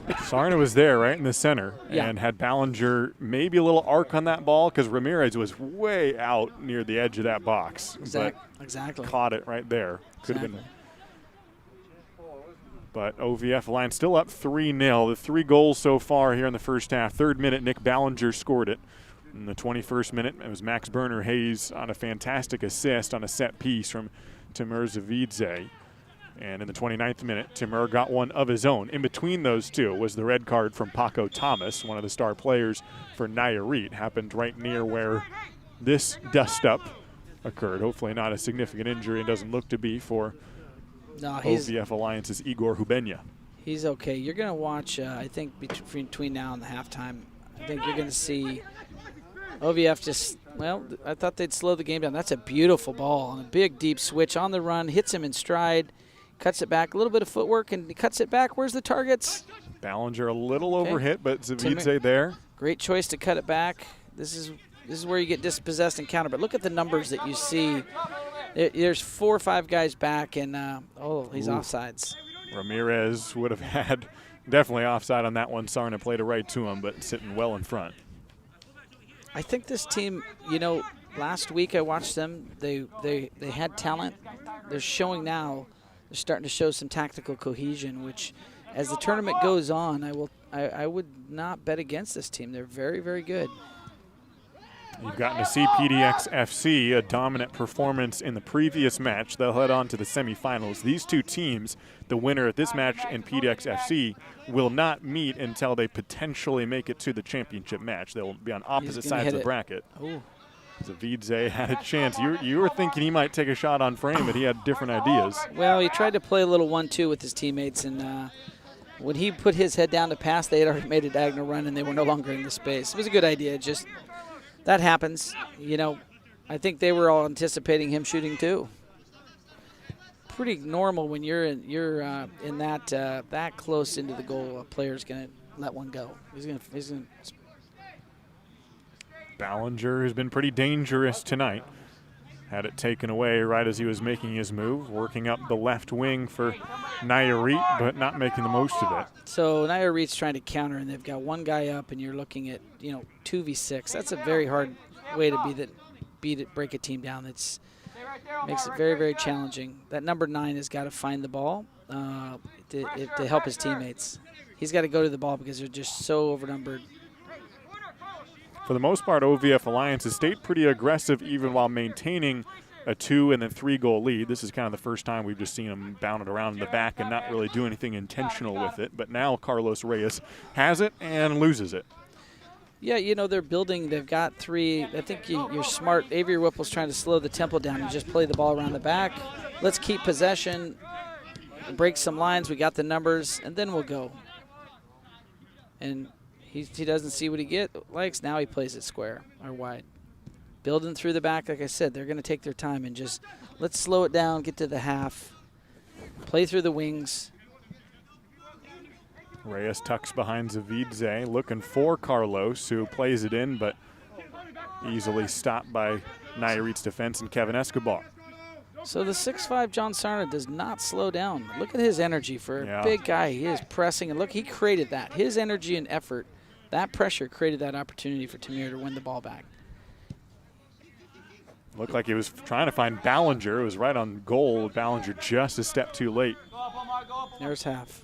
Sarna was there right in the center and had Ballinger maybe a little arc on that ball because Ramirez was way out near the edge of that box. Exactly. Caught it right there. Could have been. But OVF Alliance still up 3-0. The 3 goals so far here in the first half. 3rd minute, Nick Ballinger scored it. In the 21st minute, it was Max Berner Hayes on a fantastic assist on a set piece from Timur Zavidze. And in the 29th minute, Timur got one of his own. In between those two was the red card from Paco Thomas, one of the star players for Nayarit. Happened right near where this dust-up occurred. Hopefully not a significant injury and doesn't look to be for OVF Alliance's Igor Hubenya. He's okay. You're going to watch, I think, between now and the halftime, I think you're going to see OVF just, well, I thought they'd slow the game down. That's a beautiful ball and a big, deep switch on the run. Hits him in stride, cuts it back. A little bit of footwork, and he cuts it back. Where's the targets? Ballinger a little overhit, but Zavidze there. Great choice to cut it back. This is where you get dispossessed and counter. But look at the numbers that you see. There's 4 or 5 guys back, and he's offsides. Ramirez would have had definitely offside on that one. Sarna played it right to him, but sitting well in front. I think this team, last week I watched them. They had talent. They're showing now. They're starting to show some tactical cohesion, which, as the tournament goes on, I would not bet against this team. They're very, very good. You've gotten to see PDX FC, a dominant performance in the previous match. They'll head on to the semifinals. These two teams, the winner of this match and PDX FC, will not meet until they potentially make it to the championship match. They'll be on opposite sides of the bracket. Ooh. Zavidze had a chance. You were thinking he might take a shot on frame, but he had different ideas. Well, he tried to play a little 1-2 with his teammates, and when he put his head down to pass, they had already made a diagonal run, and they were no longer in the space. It was a good idea. Just that happens. I think they were all anticipating him shooting too. Pretty normal when you're in that close into the goal. A player's gonna let one go. He's gonna. Ballinger has been pretty dangerous tonight. Had it taken away right as he was making his move, working up the left wing for Nayarit, but not making the most of it. So Nayarit's trying to counter, and they've got one guy up, and you're looking at 2v6. That's a very hard way to break a team down. Makes it very, very challenging. That number 9 has got to find the ball to help his teammates. He's got to go to the ball because they're just so overnumbered. For the most part, OVF Alliance has stayed pretty aggressive even while maintaining a 2 and then 3 goal lead. This is kind of the first time we've just seen them bound it around in the back and not really do anything intentional with it. But now Carlos Reyes has it and loses it. Yeah, they're building. They've got 3. I think you're smart. Avery Whipple's trying to slow the tempo down and just play the ball around the back. Let's keep possession, break some lines. We got the numbers, and then we'll go. And he doesn't see what he likes. Now he plays it square or wide. Building through the back, like I said, they're going to take their time and just let's slow it down, get to the half, play through the wings. Reyes tucks behind Zavidze, looking for Carlos, who plays it in, but easily stopped by Nayarit's defense and Kevin Escobar. So the 6'5" John Sarna does not slow down. Look at his energy for a big guy. He is pressing, and look, he created that. His energy and effort, that pressure created that opportunity for Tamir to win the ball back. Looked like he was trying to find Ballinger. It was right on goal. Ballinger just a step too late. There's half.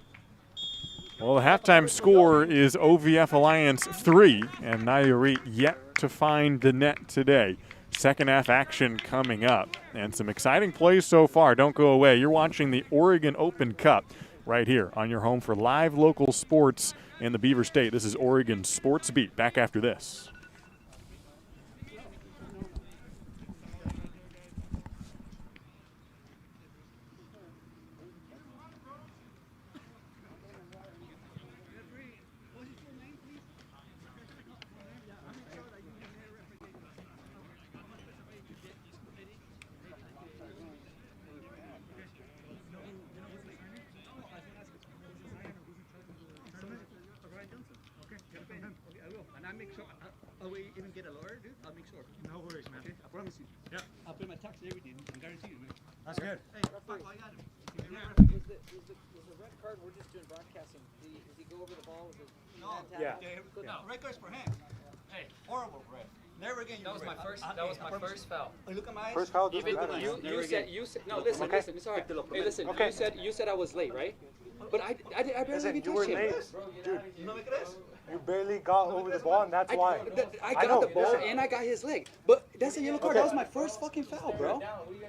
Well, the halftime score is OVF Alliance 3, and Nayarit yet to find the net today. Second half action coming up, and some exciting plays so far. Don't go away. You're watching the Oregon Open Cup right here on your home for live local sports in the Beaver State. This is Oregon Sports Beat. Back after this. even get a lawyer, dude, I'll make sure. No worries, man. Okay, I promise you. Yeah. I'll pay my tax and everything. I guarantee you, man. That's good. Hey, fuck, I got him. Is the red card, we're just doing broadcasting. Did he go over the ball with his No, Yeah. no, records for hands. Hey, horrible, Brett. Never again. That was my first. That was my first foul. Oh, look at my eyes. First foul doesn't Even matter. you said no. Listen, Okay. listen. It's all right. Hey, listen. Okay. You said I was late, right? But I barely Listen, even you were touched him. late. Dude, No me crees. you barely got over the ball, and that's why. I I got know, the ball listen. and I got his leg. But that's a yellow card. Okay. That was my first fucking foul, bro.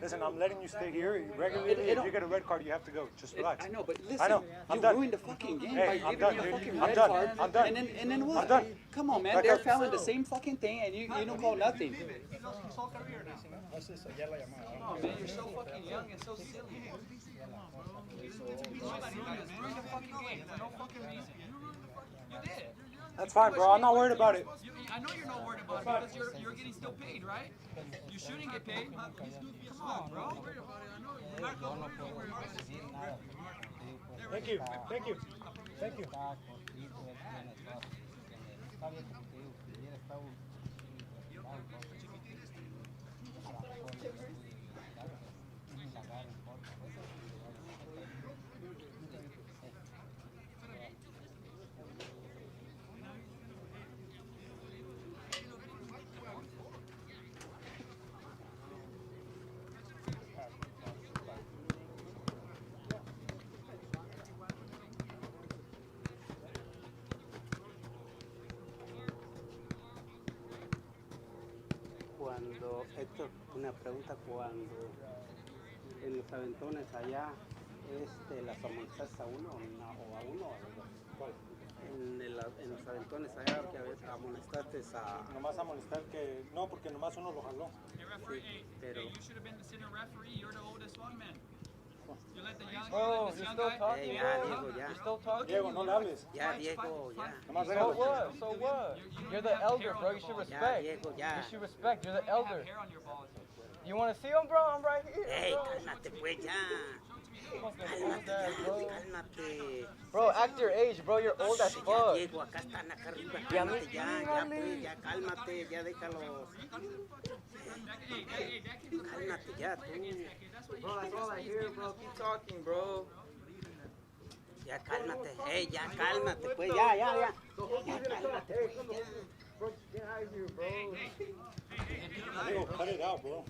Listen, I'm letting you stay here. Regularly, It if don't- you get a red card, you have to go. Just relax. I know, but listen. I know. I'm You done. ruined the fucking game Hey, by I'm giving done, me a dude. fucking I'm red done. card. I'm done. And then what? I'm done. Come on, man. Back They're up. fouling the same fucking thing, and you don't call nothing. He lost his whole career now. Oh man, you're so fucking young and so silly. Ruined the fucking game for no fucking reason. You did. That's fine, bro. I'm not worried about it. I know you're not worried about it because you're getting still paid, right? You shouldn't get paid. Come on, bro. Thank you. Thank you. Thank you. Cuando, Héctor, una pregunta, cuando en los aventones allá, ¿las amonestaste a uno o a uno o a los dos? ¿Cuál? En los aventones allá que a veces amonestaste a... Nomás amonestar que... No, porque nomás uno lo jaló. Sí, pero... Bro, you're still talking, ya, bro. Diego, ya. You're still talking. Diego, no le hables. Ya, Diego, ya. Nomás So déjalo. what? So what? You're the elder, bro. You should Ya, respect. Diego, ya. You should respect. You're the elder. You want to see him, bro? I'm right here. Ey, bro. cálmate pues, ya. Fucking old Cálmate, ass, ya, bro. cálmate. Bro, act your age, bro. You're old as Ya, fuck. Diego, acá están acá arriba, Ya me- cálmate, ya, pues, ya, cálmate, ya déjalos. Cálmate, ya, tú. Bro, that's all I hear, bro. Keep talking, bro. Ya, cálmate, ya, cálmate, pues, ya. Ya, cálmate, ya. Bro, get out of here, bro. Diego, cut it out, bro.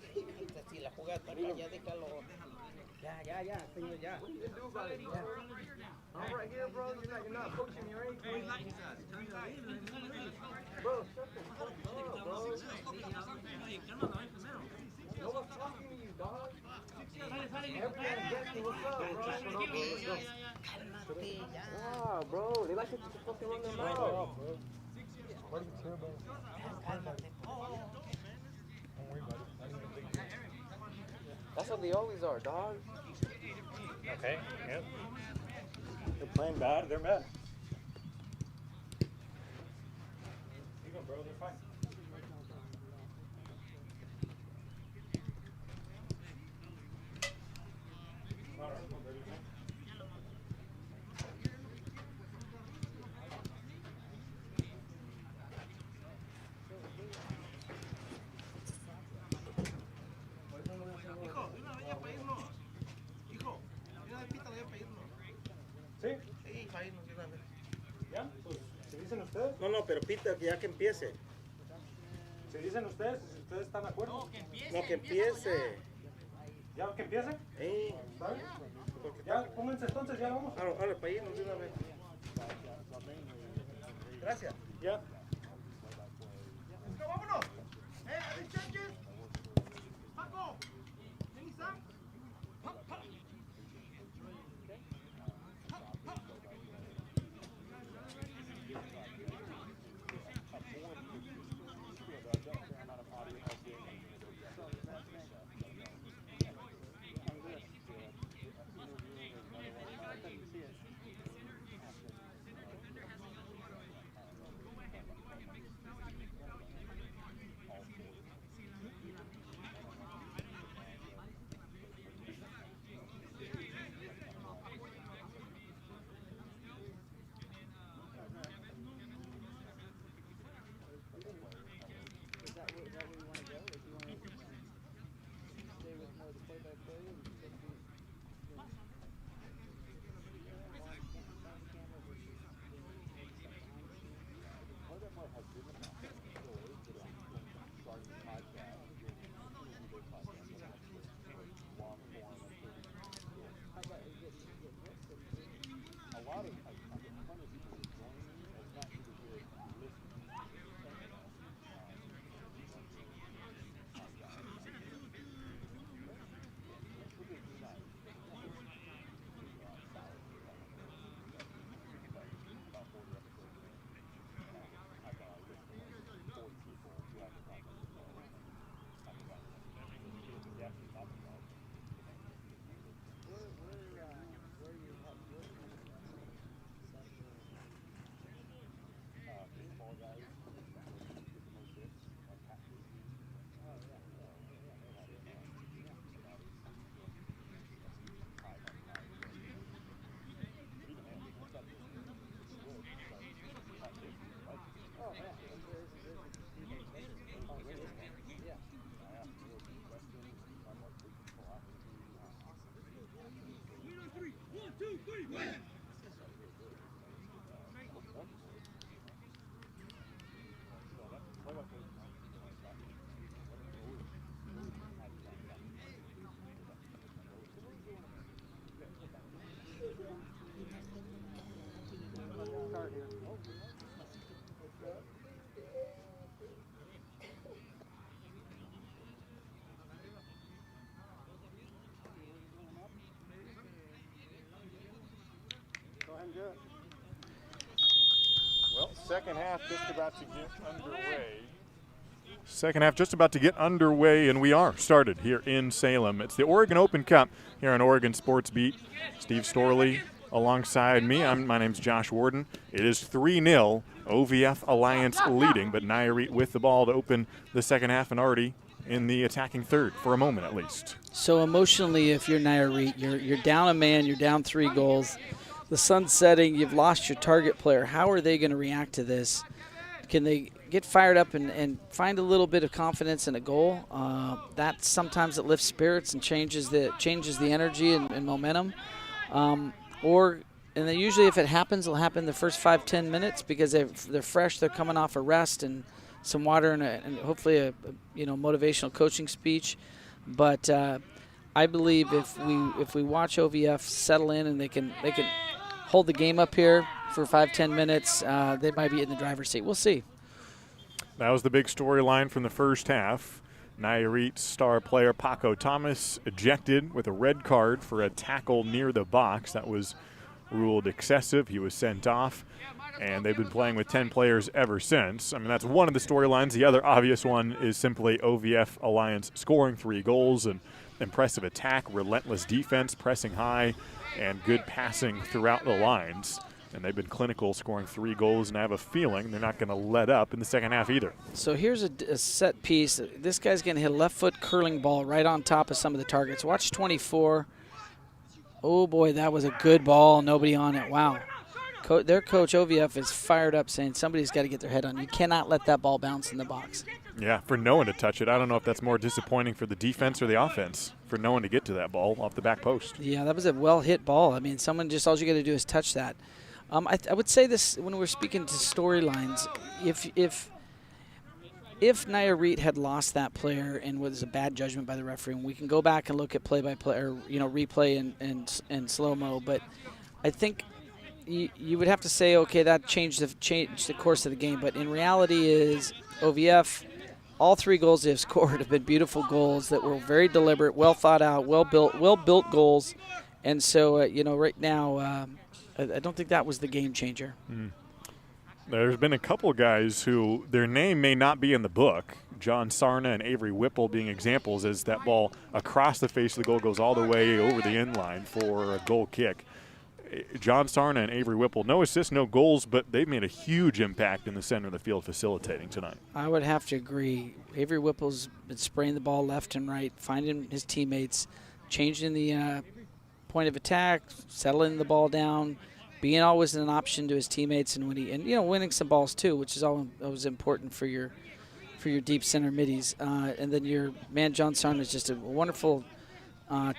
Si la jugada está arriba, ya déjalo. Ya, señor, ya. I'm right here, bro. You're not coaching me or anything. Bro, shut the fuck up, bro. No one's talking to you, dog. Everybody gets me. What's up, bro? Cálmate, ya. Wow, bro. They like to fucking run their mouth. What do you care about? Cálmate. Don't worry about it. Not even a big deal. That's what they always are, dog. Okay, yep. They're playing bad, they're mad. You go, bro, they're fine. All right, I'm ready. ¿Sí? Sí, para irnos de una vez. ¿Ya? Pues, ¿se dicen ustedes? No, pero pita que ya que empiece. ¿Se dicen ustedes? Si ustedes están de acuerdo. No, que empiece. ¿Ya que empiece? ¿Está bien? Porque Ya, pónganse entonces, ya vamos. ahora para irnos de una vez. Gracias. Ya. ¡Vámonos! ¡Hey, changes! ¡Paco! ¿Any Sam? Well, second half just about to get underway. Second half just about to get underway, and we are started here in Salem. It's the Oregon Open Cup here on Oregon Sports Beat. Steve Storley alongside me. My name's Josh Worden. It is 3-0, OVF Alliance leading, but Nayarit with the ball to open the second half and already in the attacking third, for a moment at least. So emotionally, if you're Nayarit, you're down a man, you're down 3 goals. The sun's setting, you've lost your target player. How are they going to react to this? Can they get fired up and find a little bit of confidence in a goal? That sometimes it lifts spirits and changes the energy and momentum. And then usually if it happens, it'll happen the first 5-10 minutes because they're fresh, they're coming off a rest and some water and hopefully a motivational coaching speech. But I believe if we watch OVF settle in and they can hold the game up here for 5-10 minutes, they might be in the driver's seat. We'll see. That was the big storyline from the first half. Nayarit star player Paco Thomas ejected with a red card for a tackle near the box. That was ruled excessive. He was sent off, and they've been playing with 10 players ever since. I mean, that's one of the storylines. The other obvious one is simply OVF Alliance scoring 3 goals and impressive attack, relentless defense, pressing high, and good passing throughout the lines. And they've been clinical, scoring 3 goals, and I have a feeling they're not going to let up in the second half either. So here's a set piece. This guy's going to hit a left foot curling ball right on top of some of the targets. Watch 24. Oh, boy, that was a good ball. Nobody on it. Wow. Their coach, OVF, is fired up saying somebody's got to get their head on. You cannot let that ball bounce in the box. Yeah, for no one to touch it. I don't know if that's more disappointing for the defense or the offense, for no one to get to that ball off the back post. Yeah, that was a well-hit ball. I mean, all you got to do is touch that. I would say this when we're speaking to storylines. If Nayarit had lost that player and was a bad judgment by the referee, and we can go back and look at play-by-play or replay and slow-mo, but I think you would have to say, okay, that changed the course of the game. But in reality, is OVF, all 3 goals they have scored have been beautiful goals that were very deliberate, well thought out, well built goals, and so right now. I don't think that was the game changer. There's been a couple guys who their name may not be in the book. John Sarna and Avery Whipple being examples as that ball across the face of the goal goes all the way over the end line for a goal kick. John Sarna and Avery Whipple, no assists, no goals, but they've made a huge impact in the center of the field facilitating tonight. I would have to agree. Avery Whipple's been spraying the ball left and right, finding his teammates, changing the point of attack, settling the ball down, being always an option to his teammates, and winning some balls too, which is always important for your deep center middies. And then your man John Sarn is just a wonderful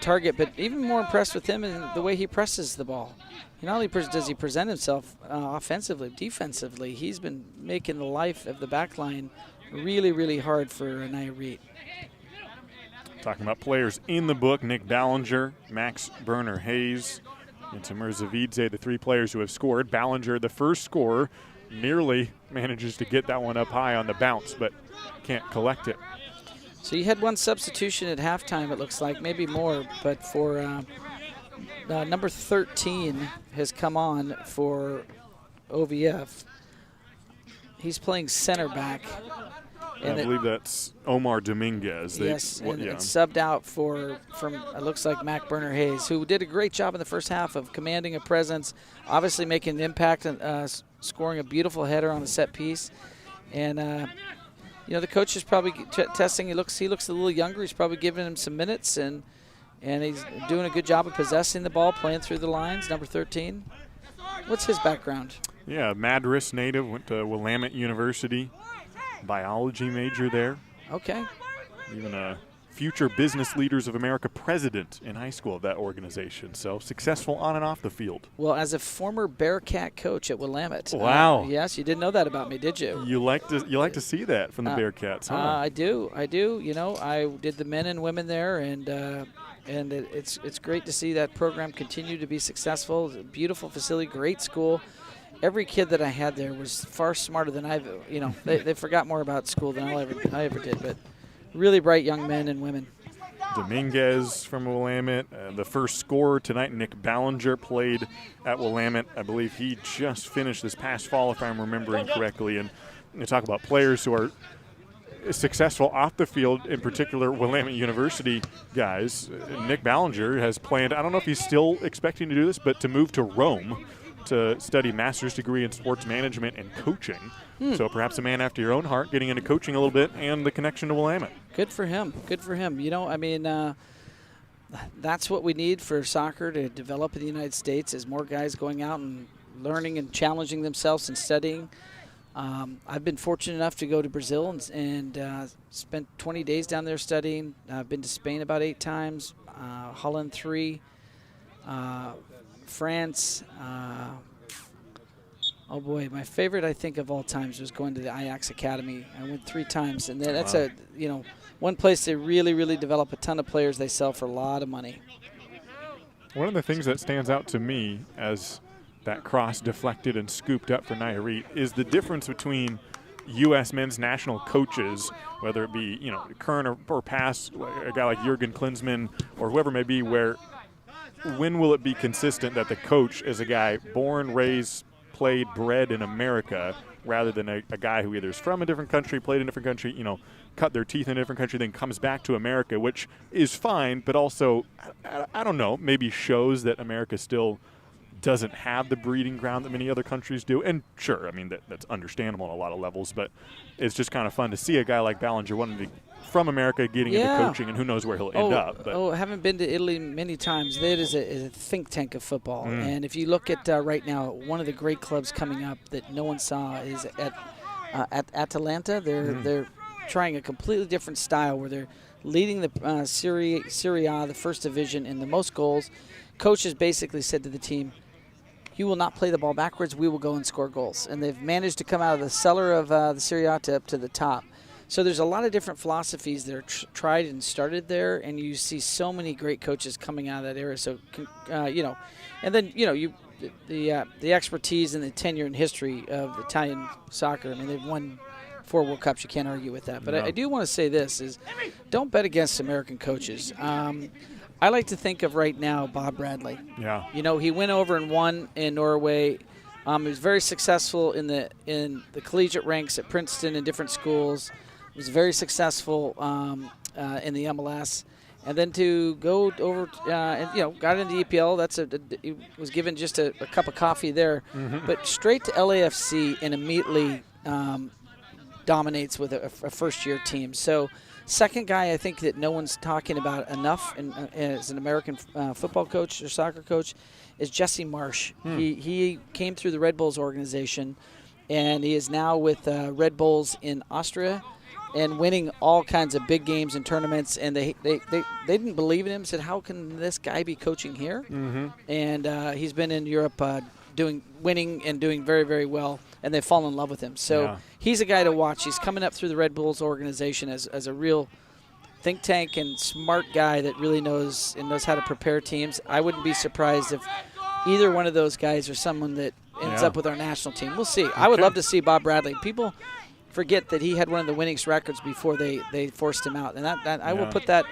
target, but even more impressed with him and the way he presses the ball. Not only does he present himself offensively, defensively, he's been making the life of the back line really, really hard for Nayarit. Talking about players in the book, Nick Ballinger, Max Berner-Hayes, and Tamir Zavidze, the 3 players who have scored. Ballinger, the first scorer, nearly manages to get that one up high on the bounce, but can't collect it. So you had 1 substitution at halftime, it looks like, maybe more, but for number 13 has come on for OVF. He's playing center back. I believe that's Omar Dominguez. And subbed out from it looks like Mac Berner-Hayes, who did a great job in the first half of commanding a presence, obviously making an impact and scoring a beautiful header on a set piece. And the coach is probably testing. He looks a little younger. He's probably giving him some minutes, and he's doing a good job of possessing the ball, playing through the lines. Number 13. What's his background? Yeah, Madras native, went to Willamette University. Biology major there. Okay. Even a Future Business Leaders of America president in high school of that organization. So successful on and off the field. Well, as a former Bearcat coach at Willamette. Wow. Yes, you didn't know that about me, did you? You like to see that from the Bearcats, huh? I do. You know, I did the men and women there, and it's great to see that program continue to be successful. It's a beautiful facility, great school. Every kid that I had there was far smarter than they forgot more about school than I ever did, but really bright young men and women. Dominguez from Willamette, the first scorer tonight, Nick Ballinger, played at Willamette. I believe he just finished this past fall, if I'm remembering correctly. And you talk about players who are successful off the field, in particular Willamette University guys. Nick Ballinger has planned, I don't know if he's still expecting to do this, but to move to Rome to study master's degree in sports management and coaching. So perhaps a man after your own heart, getting into coaching a little bit and the connection to Willamette. Good for him. Good for him. You know, I mean, that's what we need for soccer to develop in the United States, is more guys going out and learning and challenging themselves and studying. I've been fortunate enough to go to Brazil and spent 20 days down there studying. I've been to Spain about 8 times, Holland 3, France. Oh boy, my favorite I think of all times was going to the Ajax Academy. I went 3 times, and that's one place they really develop a ton of players. They sell for a lot of money. One of the things that stands out to me as that cross deflected and scooped up for Nayarit is the difference between U.S. men's national coaches, whether it be current or past, a guy like Jurgen Klinsmann or whoever may be, where when will it be consistent that the coach is a guy born, raised, played, bred in America, rather than a guy who either is from a different country, played in a different country, cut their teeth in a different country, then comes back to America, which is fine, but also, I don't know, maybe shows that America still doesn't have the breeding ground that many other countries do. And sure, I mean, that's understandable on a lot of levels, but it's just kind of fun to see a guy like Ballinger from America getting into coaching, and who knows where he'll end up. But. I haven't been to Italy many times. That is a think tank of football. And if you look at right now, one of the great clubs coming up that no one saw is at Atalanta. They're trying a completely different style where they're leading the Serie A, the first division, in the most goals. Coaches basically said to the team, you will not play the ball backwards. We will go and score goals. And they've managed to come out of the cellar of the Serie A up to the top. So there's a lot of different philosophies that are tried and started there, and you see so many great coaches coming out of that era. So, and then, the expertise and the tenure and history of Italian soccer. I mean, they've won 4 World Cups. You can't argue with that. But I do want to say this is, don't bet against American coaches. I like to think of right now Bob Bradley. Yeah. He went over and won in Norway. He was very successful in the collegiate ranks at Princeton and different schools. He was very successful in the MLS. And then to go over, got into the EPL. He was given just a cup of coffee there. But straight to LAFC and immediately dominates with a first-year team. So second guy I think that no one's talking about enough as an American football coach or soccer coach is Jesse Marsh. He came through the Red Bulls organization, and he is now with Red Bulls in Austria and winning all kinds of big games and tournaments. And they didn't believe in him, said, how can this guy be coaching here? And he's been in Europe winning and doing very, very well, and they've fallen in love with him. So he's a guy to watch. He's coming up through the Red Bulls organization as a real think tank and smart guy that really knows how to prepare teams. I wouldn't be surprised if either one of those guys are someone that ends up with our national team. We'll see. I would love to see Bob Bradley. People forget that he had one of the winningest records before they forced him out, and that I will put that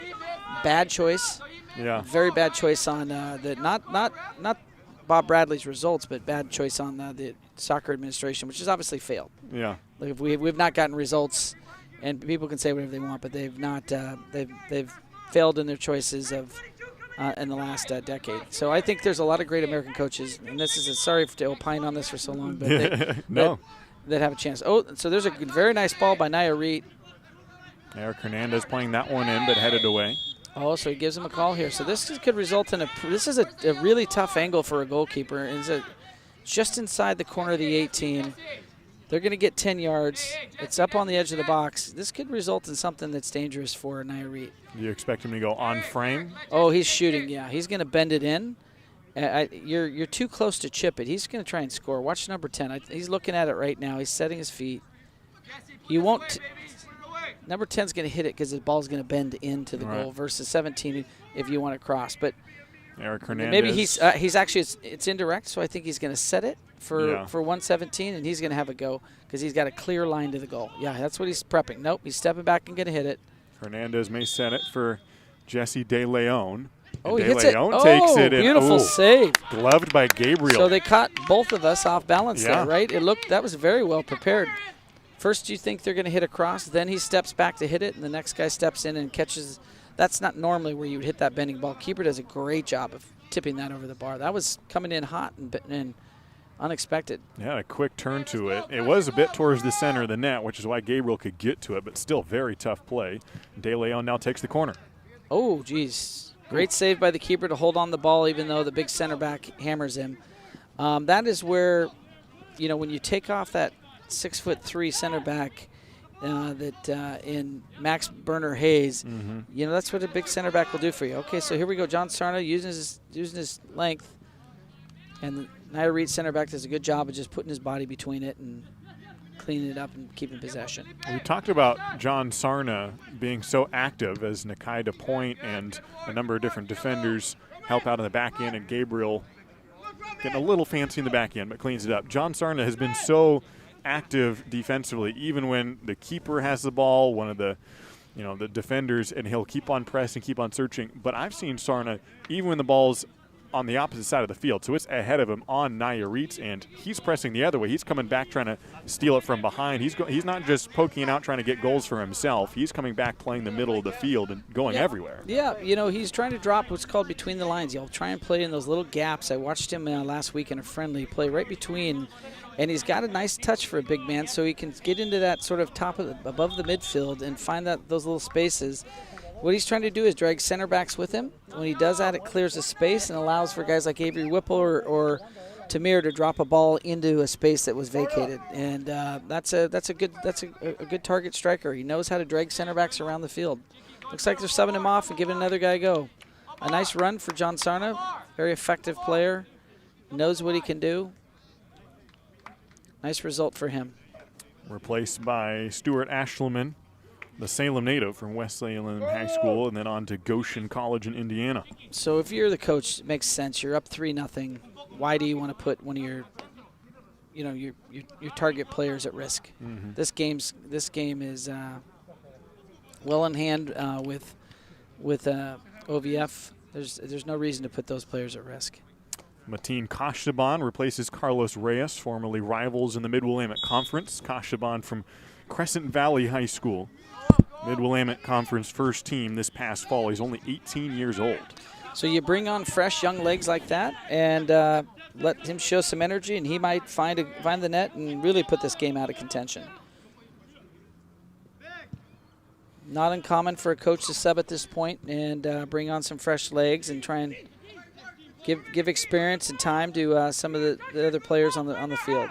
bad choice, very bad choice on not Bob Bradley's results, but bad choice on the soccer administration, which has obviously failed. Yeah, like we've not gotten results, and people can say whatever they want, but they've not. They've failed in their choices of in the last decade. So I think there's a lot of great American coaches, and this is sorry to opine on this for so long, but that have a chance. Oh, so there's a very nice ball by Nayarit. Eric Hernandez playing that one in, but headed away. Oh, so he gives him a call here. So this could result in this is a really tough angle for a goalkeeper. It's just inside the corner of the 18. They're going to get 10 yards. It's up on the edge of the box. This could result in something that's dangerous for Nayarit. Do you expect him to go on frame? Oh, he's shooting, yeah. He's going to bend it in. You're too close to chip it. He's going to try and score. Watch number 10. He's looking at it right now. He's setting his feet. He won't. Number 10's going to hit it because the ball's going to bend into the goal versus 17 if you want to cross. But Eric Hernandez. maybe he's actually it's indirect, so I think he's going to set it for 117, and he's going to have a go because he's got a clear line to the goal. Yeah, that's what he's prepping. Nope, he's stepping back and going to hit it. Hernandez may set it for Jesse De Leon. Oh, he De hits it. Leon takes it in. Beautiful save. Gloved by Gabriel. So they caught both of us off balance there, right? That was very well prepared. First you think they're going to hit across, then he steps back to hit it, and the next guy steps in and catches. That's not normally where you would hit that bending ball. Keeper does a great job of tipping that over the bar. That was coming in hot and unexpected. Yeah, a quick turn to it. It was a bit towards the center of the net, which is why Gabriel could get to it, but still very tough play. De Leon now takes the corner. Oh, geez. Great save by the keeper to hold on the ball even though the big center back hammers him. That is where, when you take off that 6'3" center back in Max Berner Hayes, that's what a big center back will do for you. Okay, so here we go. John Sarna using his length, and the Nayarit center back does a good job of just putting his body between it and cleaning it up and keeping possession. We talked about John Sarna being so active as Nakai DePoint and a number of different defenders help out on the back end, and Gabriel getting a little fancy in the back end but cleans it up. John Sarna has been so active defensively, even when the keeper has the ball, one of the defenders, and he'll keep on pressing, keep on searching. But I've seen Sarna even when the ball's on the opposite side of the field, so it's ahead of him on Nayarit's end. He's pressing the other way. He's coming back trying to steal it from behind. He's not just poking it out trying to get goals for himself. He's coming back playing the middle of the field and going everywhere. Yeah, he's trying to drop what's called between the lines. He'll try and play in those little gaps. I watched him last week in a friendly play right between, and he's got a nice touch for a big man, so he can get into that sort of above the midfield and find those little spaces. What he's trying to do is drag center backs with him. When he does that, it clears the space and allows for guys like Avery Whipple or Tamir to drop a ball into a space that was vacated. And that's a good target striker. He knows how to drag center backs around the field. Looks like they're subbing him off and giving another guy a go. A nice run for John Sarna. Very effective player. Knows what he can do. Nice result for him. Replaced by Stuart Ashleman, the Salem native from West Salem High School, and then on to Goshen College in Indiana. So if you're the coach, it makes sense. You're up 3-0. Why do you want to put one of your target players at risk? This game is well in hand with OVF. There's no reason to put those players at risk. Mateen Kashaban replaces Carlos Reyes, formerly rivals in the Mid-Willamette Conference. Kashaban from Crescent Valley High School. Mid-Willamette Conference first team this past fall. He's only 18 years old. So you bring on fresh young legs like that and let him show some energy, and he might find the net and really put this game out of contention. Not uncommon for a coach to sub at this point and bring on some fresh legs and try and give experience and time to some of the other players on the field.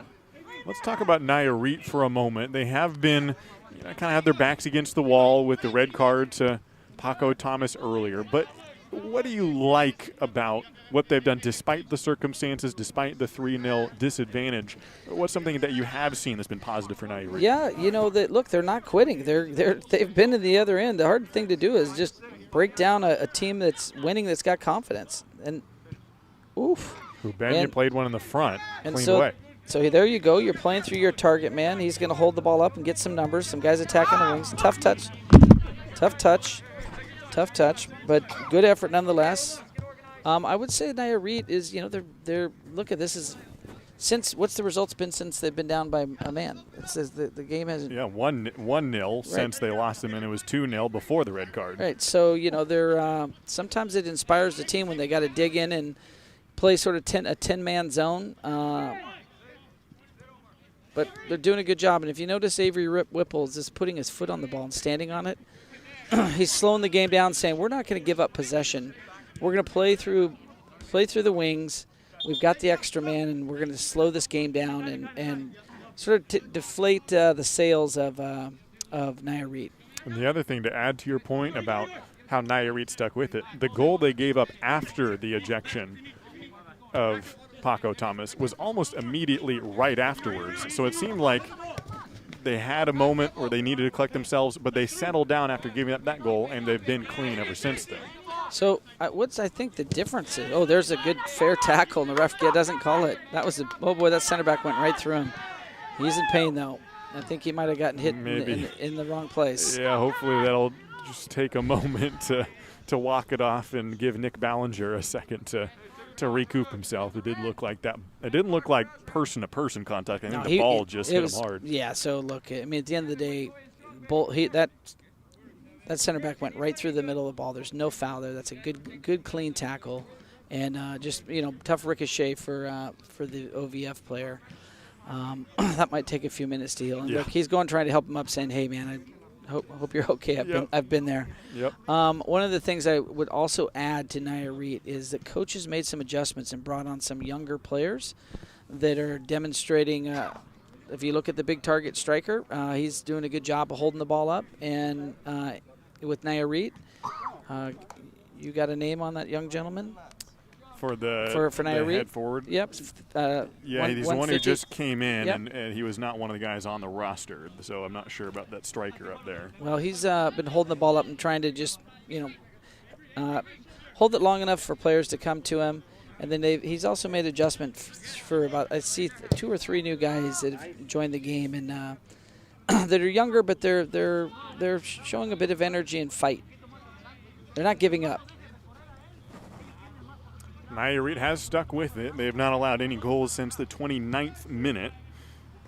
Let's talk about Nayarit for a moment. They have been kind of had their backs against the wall with the red card to Paco Thomas earlier. But what do you like about what they've done despite the circumstances, despite the 3-0 disadvantage? What's something that you have seen that's been positive for Nayarit? Yeah, look, they're not quitting. They've been to the other end. The hard thing to do is just break down a team that's winning, that's got confidence. And oof. Rubenya played one in the front, cleaned away. away. So there you go. You're playing through your target man. He's going to hold the ball up and get some numbers. Some guys attacking the wings. Tough touch, but good effort nonetheless. I would say Nayarit is, they're look at this is what's the results been since they've been down by a man? It says the game hasn't. Yeah, 1-0 since they lost them, and it was 2-0 before the red card. Right. So they're sometimes it inspires the team when they got to dig in and play sort of a 10-man zone. But they're doing a good job. And if you notice, Avery Whipple is just putting his foot on the ball and standing on it. He's slowing the game down, saying, we're not going to give up possession. We're going to play through the wings. We've got the extra man, and we're going to slow this game down and sort of deflate the sails of Nayarit. And the other thing to add to your point about how Nayarit stuck with it, the goal they gave up after the ejection of Paco Thomas was almost immediately right afterwards. So it seemed like they had a moment where they needed to collect themselves, but they settled down after giving up that goal, and they've been clean ever since then. So what's, I think, the difference is, oh, there's a good fair tackle, and the ref doesn't call it. That was oh boy, that center back went right through him. He's in pain, though. I think he might have gotten hit in the wrong place. Yeah, hopefully that'll just take a moment to walk it off and give Nick Ballinger a second to recoup himself. It did look like that. It didn't look like person-to-person contact. I think the ball just hit him hard. Yeah, so look, I mean, at the end of the day, that center back went right through the middle of the ball. There's no foul there. That's a good clean tackle, and just tough ricochet for the OVF player. That might take a few minutes to heal. And look, he's trying to help him up, saying, "Hey, man, I hope you're okay. I've been there." Yep. One of the things I would also add to Nayarit is that coaches made some adjustments and brought on some younger players that are demonstrating. If you look at the big target striker, he's doing a good job of holding the ball up. And with Nayarit, you got a name on that young gentleman? For Nayarit? The head forward? Yep. He's the one who just came in, yep. and he was not one of the guys on the roster, so I'm not sure about that striker up there. Well, he's been holding the ball up and trying to just, hold it long enough for players to come to him. And then he's also made adjustment for about, I see 2 or 3 new guys that have joined the game and that are younger, but they're showing a bit of energy and fight. They're not giving up. Nayarit has stuck with it. They have not allowed any goals since the 29th minute.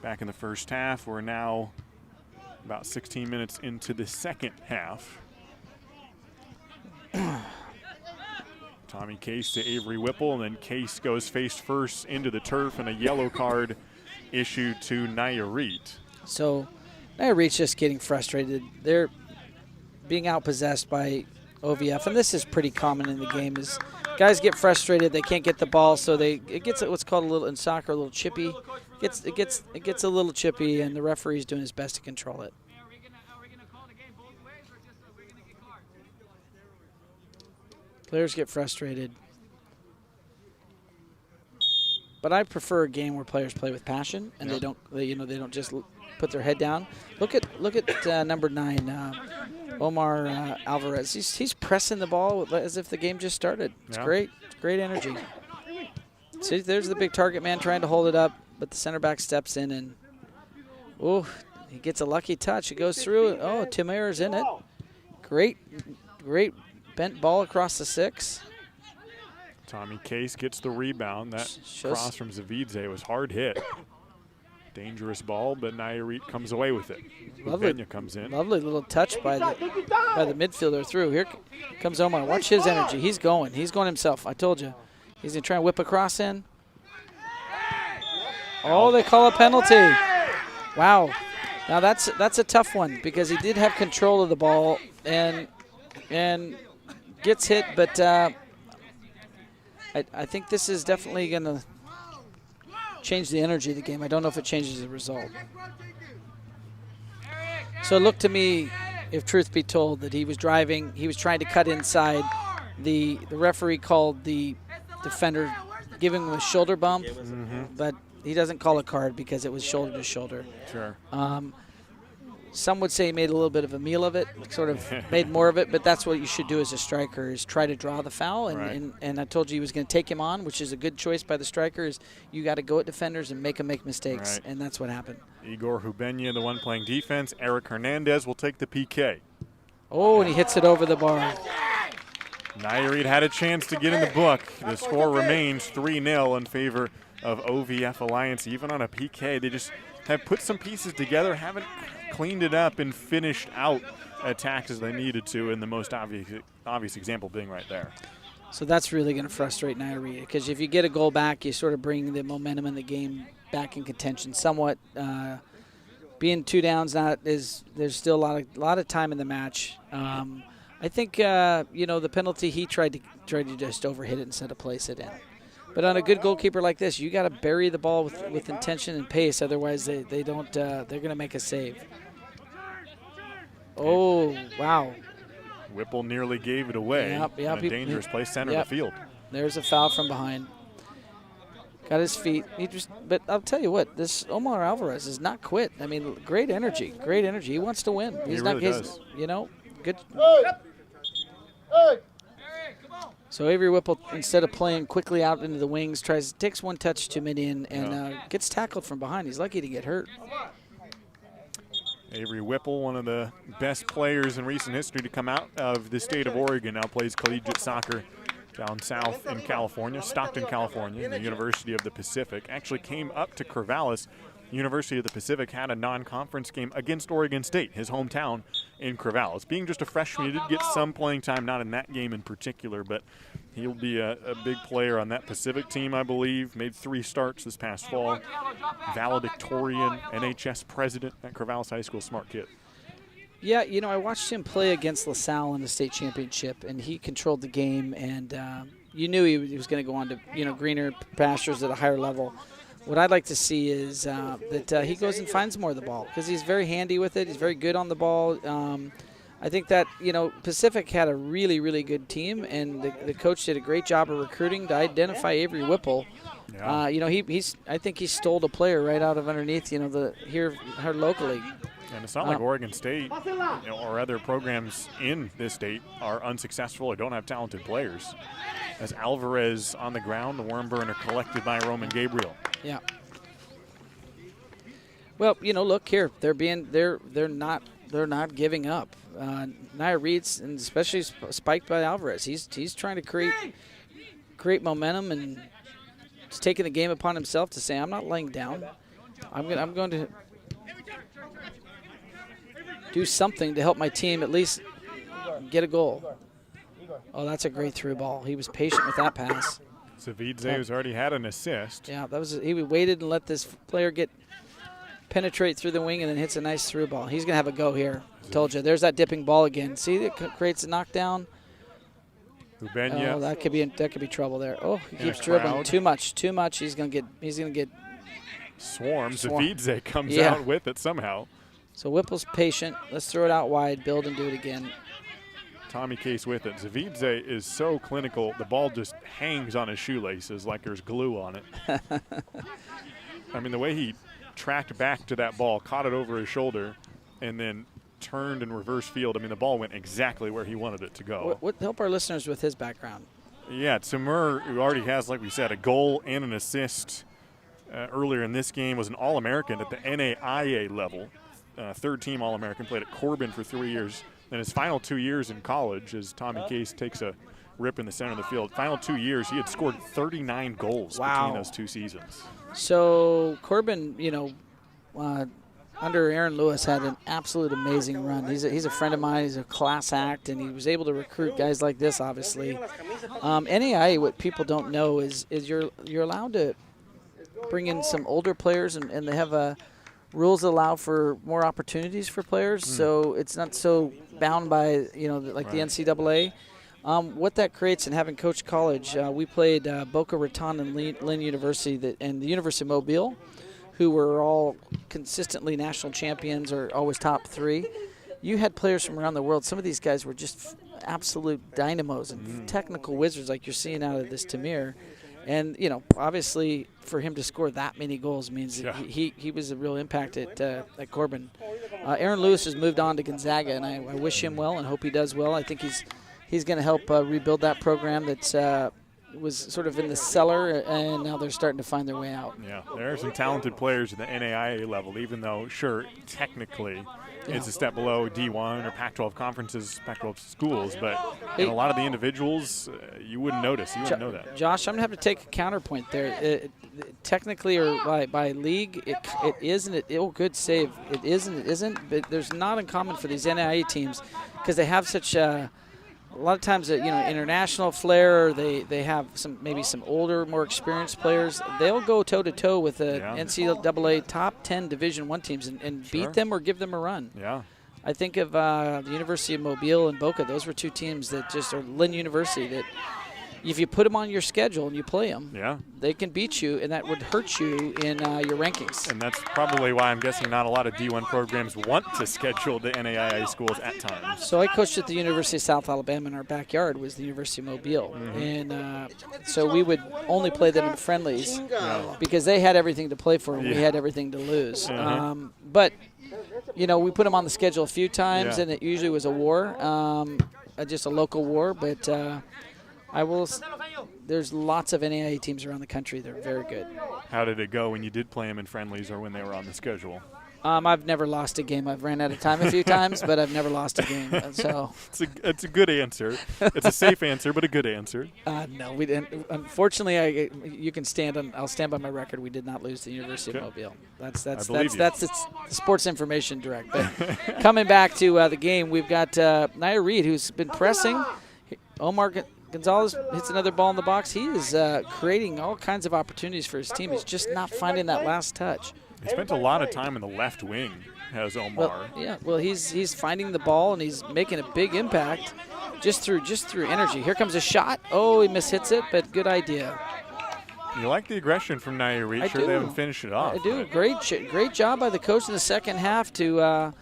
Back in the first half, we're now about 16 minutes into the second half. Tommy Case to Avery Whipple, and then Case goes face first into the turf, and a yellow card issued to Nayarit. So Nayarit's just getting frustrated. They're being outpossessed by OVF, and this is pretty common in the game. Is guys get frustrated, they can't get the ball, so it gets what's called in soccer a little chippy. It gets a little chippy, and the referee's doing his best to control it. Players get frustrated, but I prefer a game where players play with passion and they don't just put their head down. Look at number 9, Omar Alvarez. He's pressing the ball as if the game just started. It's great. It's great energy. See, there's the big target man trying to hold it up, but the center back steps in and he gets a lucky touch. It goes through. Oh, Tim Ayer's in it. Great bent ball across the 6. Tommy Case gets the rebound. That cross from Zavidze was hard hit. Dangerous ball, but Nayarit comes away with it. Lovely comes in. Lovely little touch by the midfielder through. Here comes Omar. Watch his energy. He's going himself. I told you. He's going to try and whip a cross in. Oh, they call a penalty. Wow. Now that's a tough one because he did have control of the ball and gets hit, but I think this is definitely going to change the energy of the game. I don't know if it changes the result. So it looked to me, if truth be told, that he was driving. He was trying to cut inside. The referee called the defender, giving him a shoulder bump, but he doesn't call a card because it was shoulder to shoulder. Sure. Some would say he made a little bit of a meal of it, sort of made more of it, but that's what you should do as a striker is try to draw the foul. And I told you he was going to take him on, which is a good choice by the striker, is you got to go at defenders and make them make mistakes, and that's what happened. Igor Hubenya, the one playing defense. Eric Hernandez will take the PK. Oh, and he hits it over the bar. Nayarit had a chance to get in the book. The score remains 3-0 in favor of OVF Alliance. Even on a PK, they just have put some pieces together, haven't cleaned it up and finished out attacks as they needed to, and the most obvious example being right there. So that's really going to frustrate Nayarit because if you get a goal back, you sort of bring the momentum in the game back in contention somewhat. Being 2 downs, there's still a lot of time in the match. I think the penalty he tried to just overhit it instead of place it in. But on a good goalkeeper like this, you got to bury the ball with intention and pace. Otherwise, they don't. They're going to make a save. Oh, wow. Whipple nearly gave it away. Yep, in a dangerous place, center of the field. There's a foul from behind. Got his feet. But I'll tell you what, this Omar Alvarez is not quit. I mean, great energy. He wants to win. He really does. Good. So Avery Whipple, instead of playing quickly out into the wings, takes one touch too many and gets tackled from behind. He's lucky to get hurt. Avery Whipple, one of the best players in recent history to come out of the state of Oregon, now plays collegiate soccer down south in California, Stockton, California, in the University of the Pacific. Actually came up to Corvallis. University of the Pacific had a non-conference game against Oregon State, his hometown in Corvallis. Being just a freshman, he did get some playing time, not in that game in particular, but he'll be a big player on that Pacific team, I believe. Made 3 starts this past fall. Valedictorian, NHS president at Corvallis High School. Smart kid. Yeah, I watched him play against LaSalle in the state championship, and he controlled the game, and you knew he was going to go on to greener pastures at a higher level. What I'd like to see is that he goes and finds more of the ball because he's very handy with it. He's very good on the ball. I think that, Pacific had a really, really good team, and the coach did a great job of recruiting to identify Avery Whipple. Yeah. I think he stole a player right out of underneath, here locally. And it's not like Oregon State or other programs in this state are unsuccessful or don't have talented players. As Alvarez on the ground, the worm burner collected by Roman Gabriel. Yeah. Well, look here. They're not giving up. Nayarit, and especially spiked by Alvarez. He's trying to create momentum, and he's taking the game upon himself to say, I'm not laying down. I'm going to do something to help my team at least get a goal. Oh, that's a great through ball. He was patient with that pass. Savidze, who's already had an assist. Yeah, he waited and let this player penetrate through the wing and then hits a nice through ball. He's going to have a go here. Told you. There's that dipping ball again. See, it creates a knockdown. Ubenya. Oh, that could be trouble there. Oh, he keeps dribbling too much. He's going to get swarmed. Savidze comes out with it somehow. So Whipple's patient. Let's throw it out wide, build and do it again. Tommy Case with it. Savidze is so clinical. The ball just hangs on his shoelaces like there's glue on it. I mean, the way he tracked back to that ball, caught it over his shoulder, and then turned and reverse field. I mean, the ball went exactly where he wanted it to go. Help our listeners with his background. Yeah, Timur, who already has, like we said, a goal and an assist earlier in this game, was an All-American at the NAIA level. Third-team All-American, played at Corbin for 3 years. Then his final 2 years in college, as Tommy Case takes a rip in the center of the field, final 2 years, he had scored 39 goals between those 2 seasons. So Corbin, under Aaron Lewis, had an absolute amazing run. He's a friend of mine. He's a class act, and he was able to recruit guys like this, obviously. NAIA, what people don't know is you're allowed to bring in some older players, and they have rules that allow for more opportunities for players, so it's not so bound by, the NCAA. What that creates, and having coached college, we played Boca Raton and Lynn University and the University of Mobile, who were all consistently national champions or always top 3. You had players from around the world. Some of these guys were just absolute dynamos and technical wizards like you're seeing out of this Tamir. And, obviously for him to score that many goals means that he was a real impact at Corbin. Aaron Lewis has moved on to Gonzaga, and I wish him well and hope he does well. I think he's going to help rebuild that program that was sort of in the cellar, and now they're starting to find their way out. Yeah, there are some talented players at the NAIA level, even though, sure, technically it's a step below D1 or Pac-12 conferences, Pac-12 schools, but a lot of the individuals, you wouldn't notice. You wouldn't know that. Josh, I'm going to have to take a counterpoint there. Technically or by league, it is and good save. It is and it isn't, but there's not uncommon for these NAIA teams because they have such a lot of times, international flair. They have maybe some older, more experienced players. They'll go toe-to-toe with the NCAA top 10 Division I teams and beat them or give them a run. Yeah. I think of the University of Mobile and Boca. Those were 2 teams that just are Lynn University that if you put them on your schedule and you play them, Yeah. they can beat you, and that would hurt you in your rankings. And that's probably why I'm guessing not a lot of D1 programs want to schedule the NAIA schools at times. So I coached at the University of South Alabama, and our backyard was the University of Mobile. And so we would only play them in friendlies because they had everything to play for, and we had everything to lose. But, you know, we put them on the schedule a few times, and it usually was a war, just a local war. But there's lots of NAIA teams around the country. They're very good. How did it go when you did play them in friendlies or when they were on the schedule? I've never lost a game. I've ran out of time a few times, but I've never lost a game. So it's a good answer. It's a safe answer, but a good answer. No, we didn't. Unfortunately, I'll stand by my record. We did not lose to the University of Mobile. That's the sports information direct. But coming back to the game, we've got Nayarit, who's been pressing. Omar Gonzalez hits another ball in the box. He is creating all kinds of opportunities for his team. He's just not finding that last touch. He spent a lot of time in the left wing, has Omar. Well, he's finding the ball, and he's making a big impact just through energy. Here comes a shot. Oh, he mishits it, but good idea. You like the aggression from Nayarit. Sure, they haven't finished it off. I do. Great job by the coach in the second half to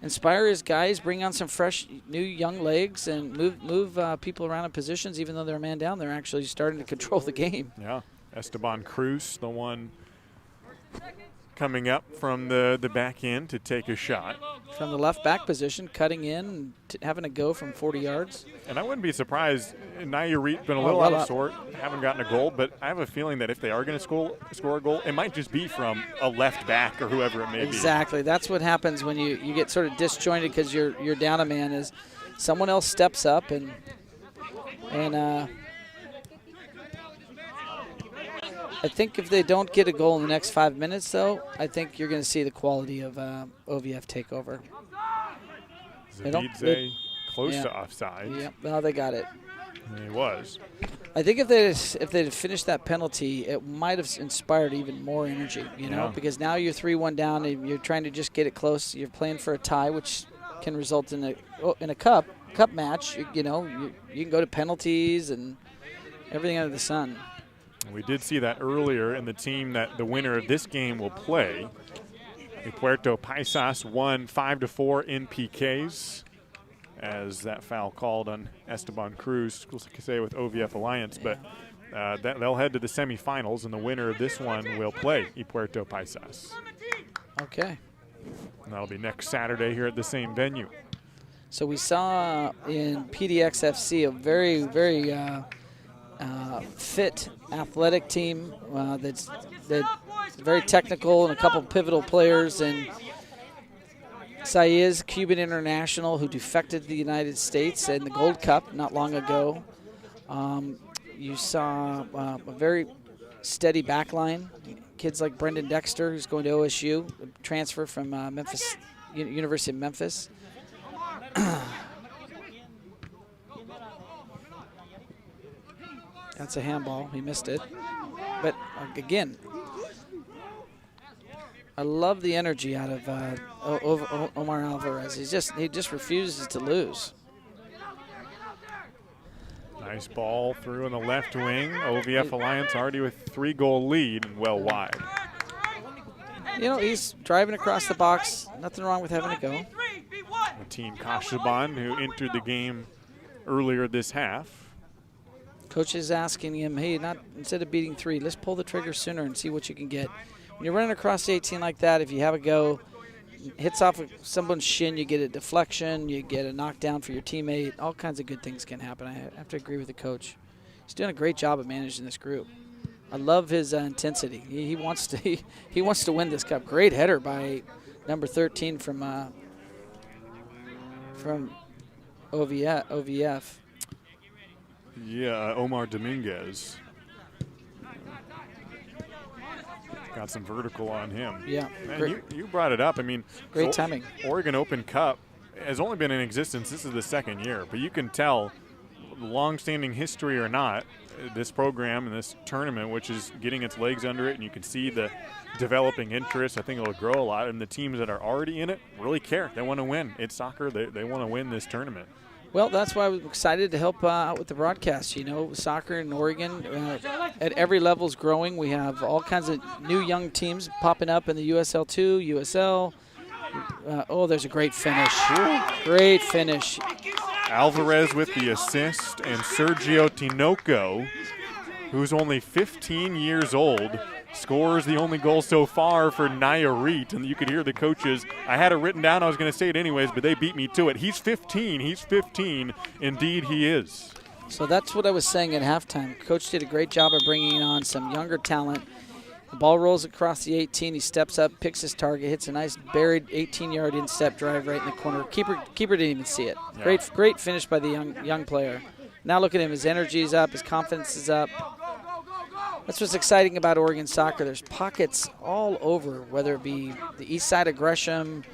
inspire his guys, bring on some fresh, new, young legs, and move people around in positions. Even though they're a man down, they're actually starting to control the game. Yeah, Esteban Cruz, the one coming up from the back end to take a shot. From the left back position, cutting in, and having a go from 40 yards. And I wouldn't be surprised. Nayarit's been a little out of sort, haven't gotten a goal, but I have a feeling that if they are going to score a goal, it might just be from a left back or whoever it may be. Exactly. That's what happens when you get sort of disjointed because you're down a man, is someone else steps up and I think if they don't get a goal in the next 5 minutes, though, I think you're going to see the quality of OVF take over. Zabidze close to offside. Yeah, well, they got it. He was. I think if they'd finished that penalty, it might have inspired even more energy, because now you're 3-1 down and you're trying to just get it close. You're playing for a tie, which can result in a cup match. You can go to penalties and everything under the sun. We did see that earlier, in the team that the winner of this game will play. Puerto Paisas won 5-4 in PKs, as that foul called on Esteban Cruz, say with OVF Alliance, but they'll head to the semifinals, and the winner of this one will play Puerto Paisas. Okay. And that'll be next Saturday here at the same venue. So we saw in PDXFC a very, very fit, athletic team that's very technical, and a couple pivotal players. And Saiz, Cuban international, who defected to the United States in the Gold Cup not long ago. You saw a very steady back line. Kids like Brendan Dexter, who's going to OSU, transfer from Memphis, University of Memphis. That's a handball. He missed it. But, again, I love the energy out of Omar Alvarez. He just refuses to lose. Nice ball through in the left wing. OVF Alliance already with 3-goal lead and well wide. He's driving across the box. Nothing wrong with having a go. Team Kashaban, who entered the game earlier this half. Coach is asking him, hey, instead of beating 3, let's pull the trigger sooner and see what you can get. When you're running across the 18 like that, if you have a go, hits off of someone's shin, you get a deflection, you get a knockdown for your teammate. All kinds of good things can happen. I have to agree with the coach. He's doing a great job of managing this group. I love his intensity. He wants to win this cup. Great header by number 13 from OVF. Yeah, Omar Dominguez. Got some vertical on him. Yeah. Man, you brought it up. I mean, great timing. Oregon Open Cup has only been in existence. This is the second year, but you can tell, long-standing history or not, this program and this tournament, which is getting its legs under it, and you can see the developing interest. I think it'll grow a lot, and the teams that are already in it really care. They want to win. It's soccer. They want to win this tournament. Well, that's why I'm excited to help out with the broadcast. You know, soccer in Oregon at every level is growing. We have all kinds of new young teams popping up in the USL2, USL. Oh, there's a great finish. Great finish. Alvarez with the assist, and Sergio Tinoco, who's only 15 years old, scores the only goal so far for Nayarit. And you could hear the coaches. I had it written down. I was going to say it anyways, but they beat me to it. He's 15. He's 15. Indeed, he is. So that's what I was saying at halftime. Coach did a great job of bringing on some younger talent. The ball rolls across the 18. He steps up, picks his target, hits a nice buried 18-yard instep drive right in the corner. Keeper didn't even see it. Yeah. Great finish by the young player. Now look at him. His energy is up. His confidence is up. That's what's exciting about Oregon soccer. There's pockets all over, whether it be the east side of Gresham,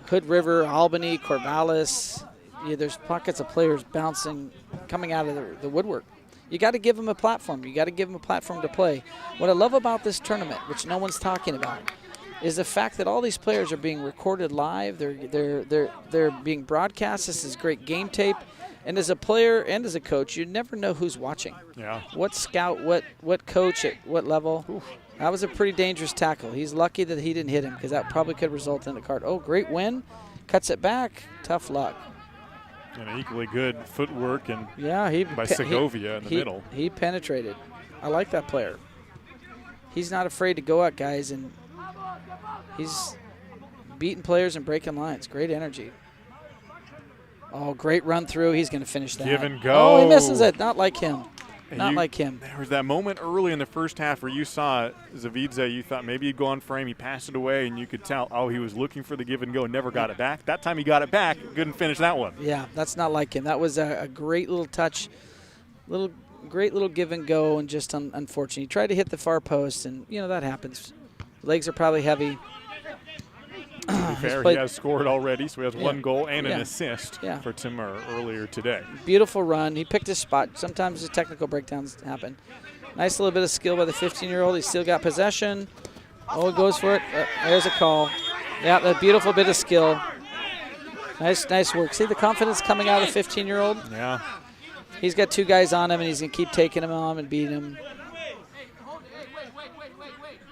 Hood River, Albany, Corvallis. Yeah, there's pockets of players bouncing, coming out of the woodwork. You got to give them a platform. You got to give them a platform to play. What I love about this tournament, which no one's talking about, is the fact that all these players are being recorded live. They're being broadcast. This is great game tape. And as a player and as a coach, you never know who's watching. Yeah. What scout, what coach at what level. Oof. That was a pretty dangerous tackle. He's lucky that he didn't hit him because that probably could result in a card. Oh, great win. Cuts it back. Tough luck. And equally good footwork and by Segovia in the middle. He penetrated. I like that player. He's not afraid to go out, guys, and he's beating players and breaking lines. Great energy. Oh, great run through. He's going to finish that. Give and go. Oh, he misses it. Not like him. Like him. There was that moment early in the first half where you saw Zavidze, you thought maybe he'd go on frame, he passed it away, and you could tell, he was looking for the give and go and never got it back. That time he got it back, couldn't finish that one. Yeah, that's not like him. That was a great little touch, great little give and go, and just unfortunate. He tried to hit the far post, and, that happens. Legs are probably heavy. To be fair, he has scored already, so he has one goal and an assist for Timur earlier today. Beautiful run. He picked his spot. Sometimes the technical breakdowns happen. Nice little bit of skill by the 15-year-old. He's still got possession. Oh, he goes for it. There's a call. Yeah, that beautiful bit of skill. Nice work. See the confidence coming out of the 15-year-old? Yeah. He's got two guys on him, and he's going to keep taking him on and beating him.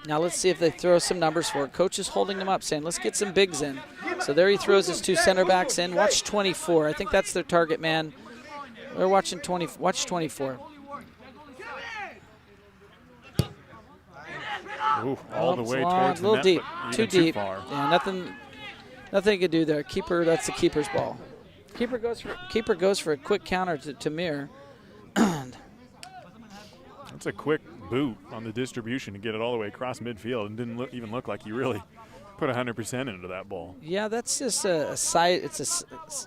Now let's see if they throw some numbers for it. Coach is holding them up, saying, let's get some bigs in. So there he throws his two center backs in. Watch 24. I think that's their target man. We're watching 20. Watch 24. Ooh, all the way towards the net, deep. Too deep. Far. Yeah, nothing you can do there. Keeper, that's the keeper's ball. Keeper goes for a quick counter to Tamir. That's a quick boot on the distribution to get it all the way across midfield, and didn't even look like he really put 100% into that ball. Yeah, that's just a side. It's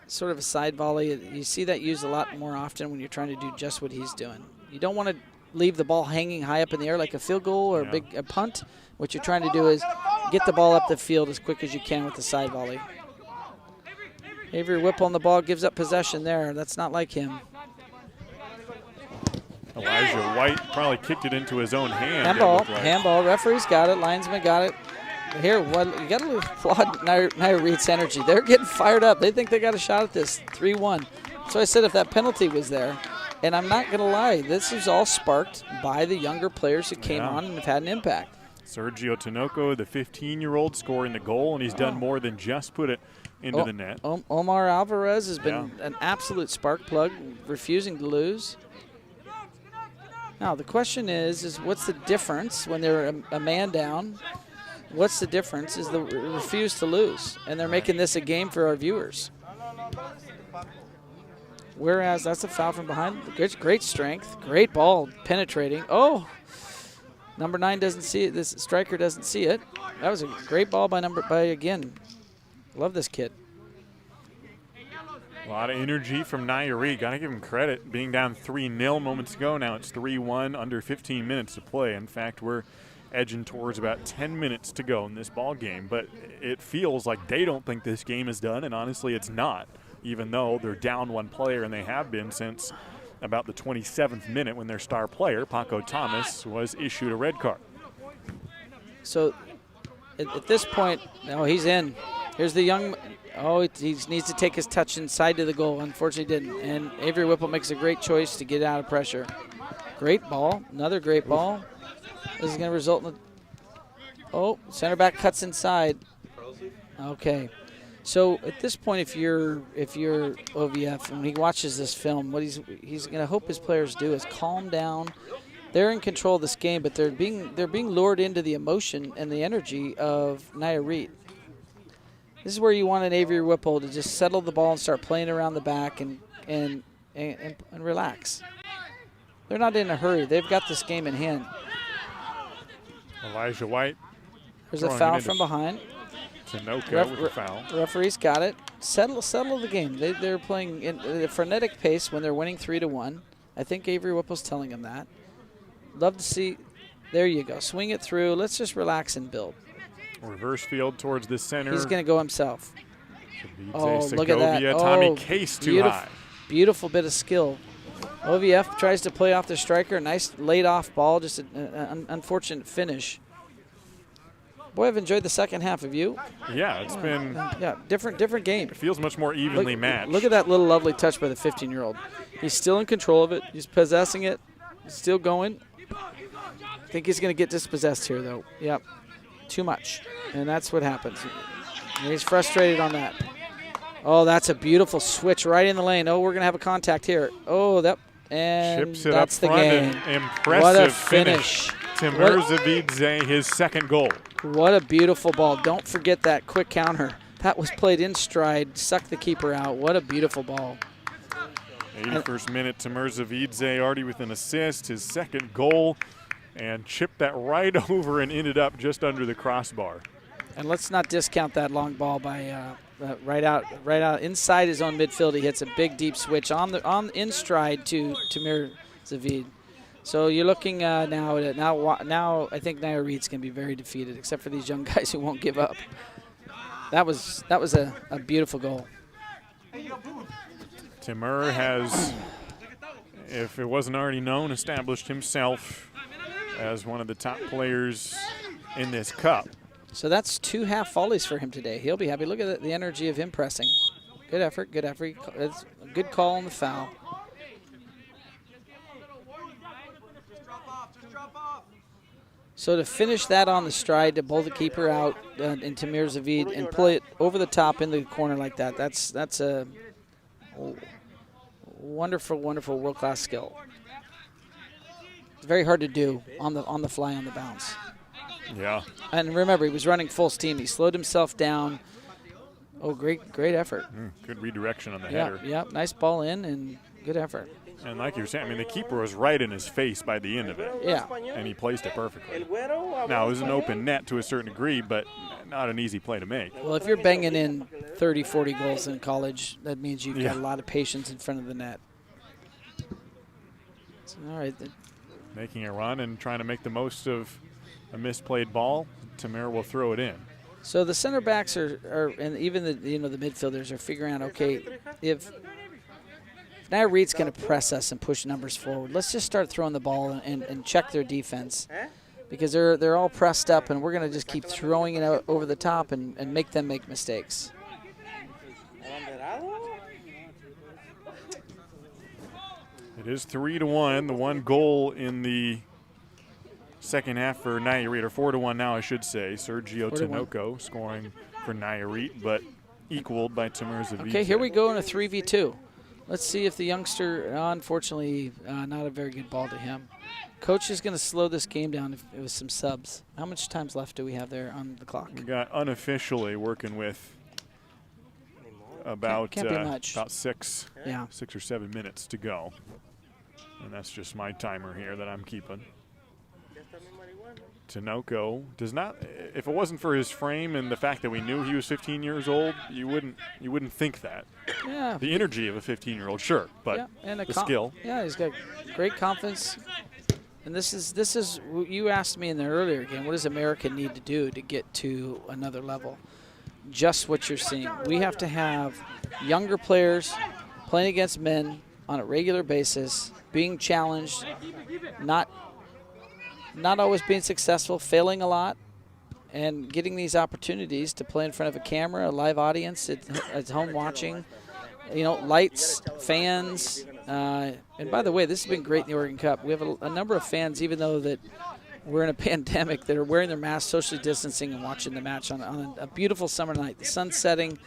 sort of a side volley. You see that used a lot more often when you're trying to do just what he's doing. You don't want to leave the ball hanging high up in the air like a field goal or a punt. What you're trying to do is get the ball up the field as quick as you can with the side volley. Avery Whipple on the ball gives up possession there. That's not like him. Elijah White probably kicked it into his own hand. Handball. Referee's got it. Linesman got it. Here, you got to applaud Nayarit's energy. They're getting fired up. They think they got a shot at this. 3-1. So I said if that penalty was there, and I'm not going to lie, this is all sparked by the younger players who came on and have had an impact. Sergio Tinoco, the 15-year-old, scoring the goal, and he's done more than just put it into the net. Omar Alvarez has been an absolute spark plug, refusing to lose. Now, the question is what's the difference when they're a man down? What's the difference is the refuse to lose, and they're making this a game for our viewers. Whereas that's a foul from behind. Great strength, great ball penetrating. Oh, number 9 doesn't see it. This striker doesn't see it. That was a great ball by again. Love this kid. A lot of energy from Nayarit. Got to give him credit. Being down 3-0 moments ago, now it's 3-1, under 15 minutes to play. In fact, we're edging towards about 10 minutes to go in this ball game. But it feels like they don't think this game is done, and honestly, it's not, even though they're down one player, and they have been since about the 27th minute when their star player, Paco Thomas, was issued a red card. So at this point, he's in. Here's the young. Oh, he needs to take his touch inside to the goal. Unfortunately, didn't. And Avery Whipple makes a great choice to get out of pressure. Great ball. Another great ball. This is going to result in oh, center back cuts inside. Okay. So at this point, if you're OVF and he watches this film, what he's going to hope his players do is calm down. They're in control of this game, but they're being lured into the emotion and the energy of Nayarit. This is where you want an Avery Whipple to just settle the ball and start playing around the back and relax. They're not in a hurry. They've got this game in hand. Elijah White. There's a foul from behind. Tinoco with a foul. Referee's got it. Settle the game. They're playing in a frenetic pace when they're winning 3-1. I think Avery Whipple's telling them that. Love to see. There you go. Swing it through. Let's just relax and build. Reverse field towards the center. He's going to go himself. Oh, look at that. Tommy Case too high. Beautiful bit of skill. OVF tries to play off the striker. Nice laid-off ball. Just an unfortunate finish. Boy, I've enjoyed the second half of you. Yeah, it's been different game. It feels much more evenly matched. Look at that little lovely touch by the 15-year-old. He's still in control of it. He's possessing it. He's still going. I think he's going to get dispossessed here, though. Yep, too much, and that's what happens. He's frustrated on that. Oh, that's a beautiful switch right in the lane. Oh, we're going to have a contact here. Oh, and chips it that's up the game. Impressive What a finish. Timur Zavidze, his second goal. What a beautiful ball. Don't forget that quick counter. That was played in stride, sucked the keeper out. What a beautiful ball. 81st minute, Timur Zavidze already with an assist, his second goal, and chipped that right over and ended up just under the crossbar. And let's not discount that long ball by right out inside his own midfield. He hits a big deep switch in stride to Timur Zavid. So you're looking now I think Nayarit's going to be very defeated, except for these young guys who won't give up. That was a beautiful goal. Timur has, if it wasn't already known, established himself as one of the top players in this cup. So that's 2 half volleys for him today. He'll be happy. Look at the energy of him pressing. Good effort, good effort. It's a good call on the foul. So to finish that on the stride, to bowl the keeper out and Timur Zavid and pull it over the top in the corner like that, that's a wonderful, wonderful world-class skill. It's very hard to do on the fly, on the bounce. Yeah. And remember, he was running full steam. He slowed himself down. Oh, great effort. Good redirection on the header. Yeah, nice ball in and good effort. And like you were saying, I mean, the keeper was right in his face by the end of it. Yeah. And he placed it perfectly. Now, it was an open net to a certain degree, but not an easy play to make. Well, if you're banging in 30, 40 goals in college, that means you've got a lot of patience in front of the net. So, all right. Making a run and trying to make the most of a misplayed ball. Timur will throw it in. So the center backs are and even the midfielders are figuring out, okay, if Nayarit's going to press us and push numbers forward, let's just start throwing the ball and check their defense, because they're all pressed up, and we're going to just keep throwing it out over the top and make them make mistakes. It is 3-1. The one goal in the second half for Nayarit, or 4-1 now, I should say. Sergio Tinoco scoring for Nayarit, but equaled by Timur Zavidze. Okay, here we go in a 3v2. Let's see if the youngster, unfortunately, not a very good ball to him. Coach is going to slow this game down with some subs. How much time's left do we have there on the clock? We got unofficially working with about can't be much. About 6 or 7 minutes to go. And that's just my timer here that I'm keeping. Tinoco does not. If it wasn't for his frame and the fact that we knew he was 15 years old, you wouldn't think that. Yeah. The energy of a 15-year-old, sure, but and the skill. Yeah, he's got great confidence. And this is you asked me in the earlier game. What does America need to do to get to another level? Just what you're seeing. We have to have younger players playing against men on a regular basis, being challenged, not always being successful, failing a lot, and getting these opportunities to play in front of a camera, a live audience at home watching. You know, lights, fans, and by the way, this has been great in the Oregon Cup. We have a number of fans, even though that we're in a pandemic, that are wearing their masks, socially distancing, and watching the match on a beautiful summer night. The sun's setting.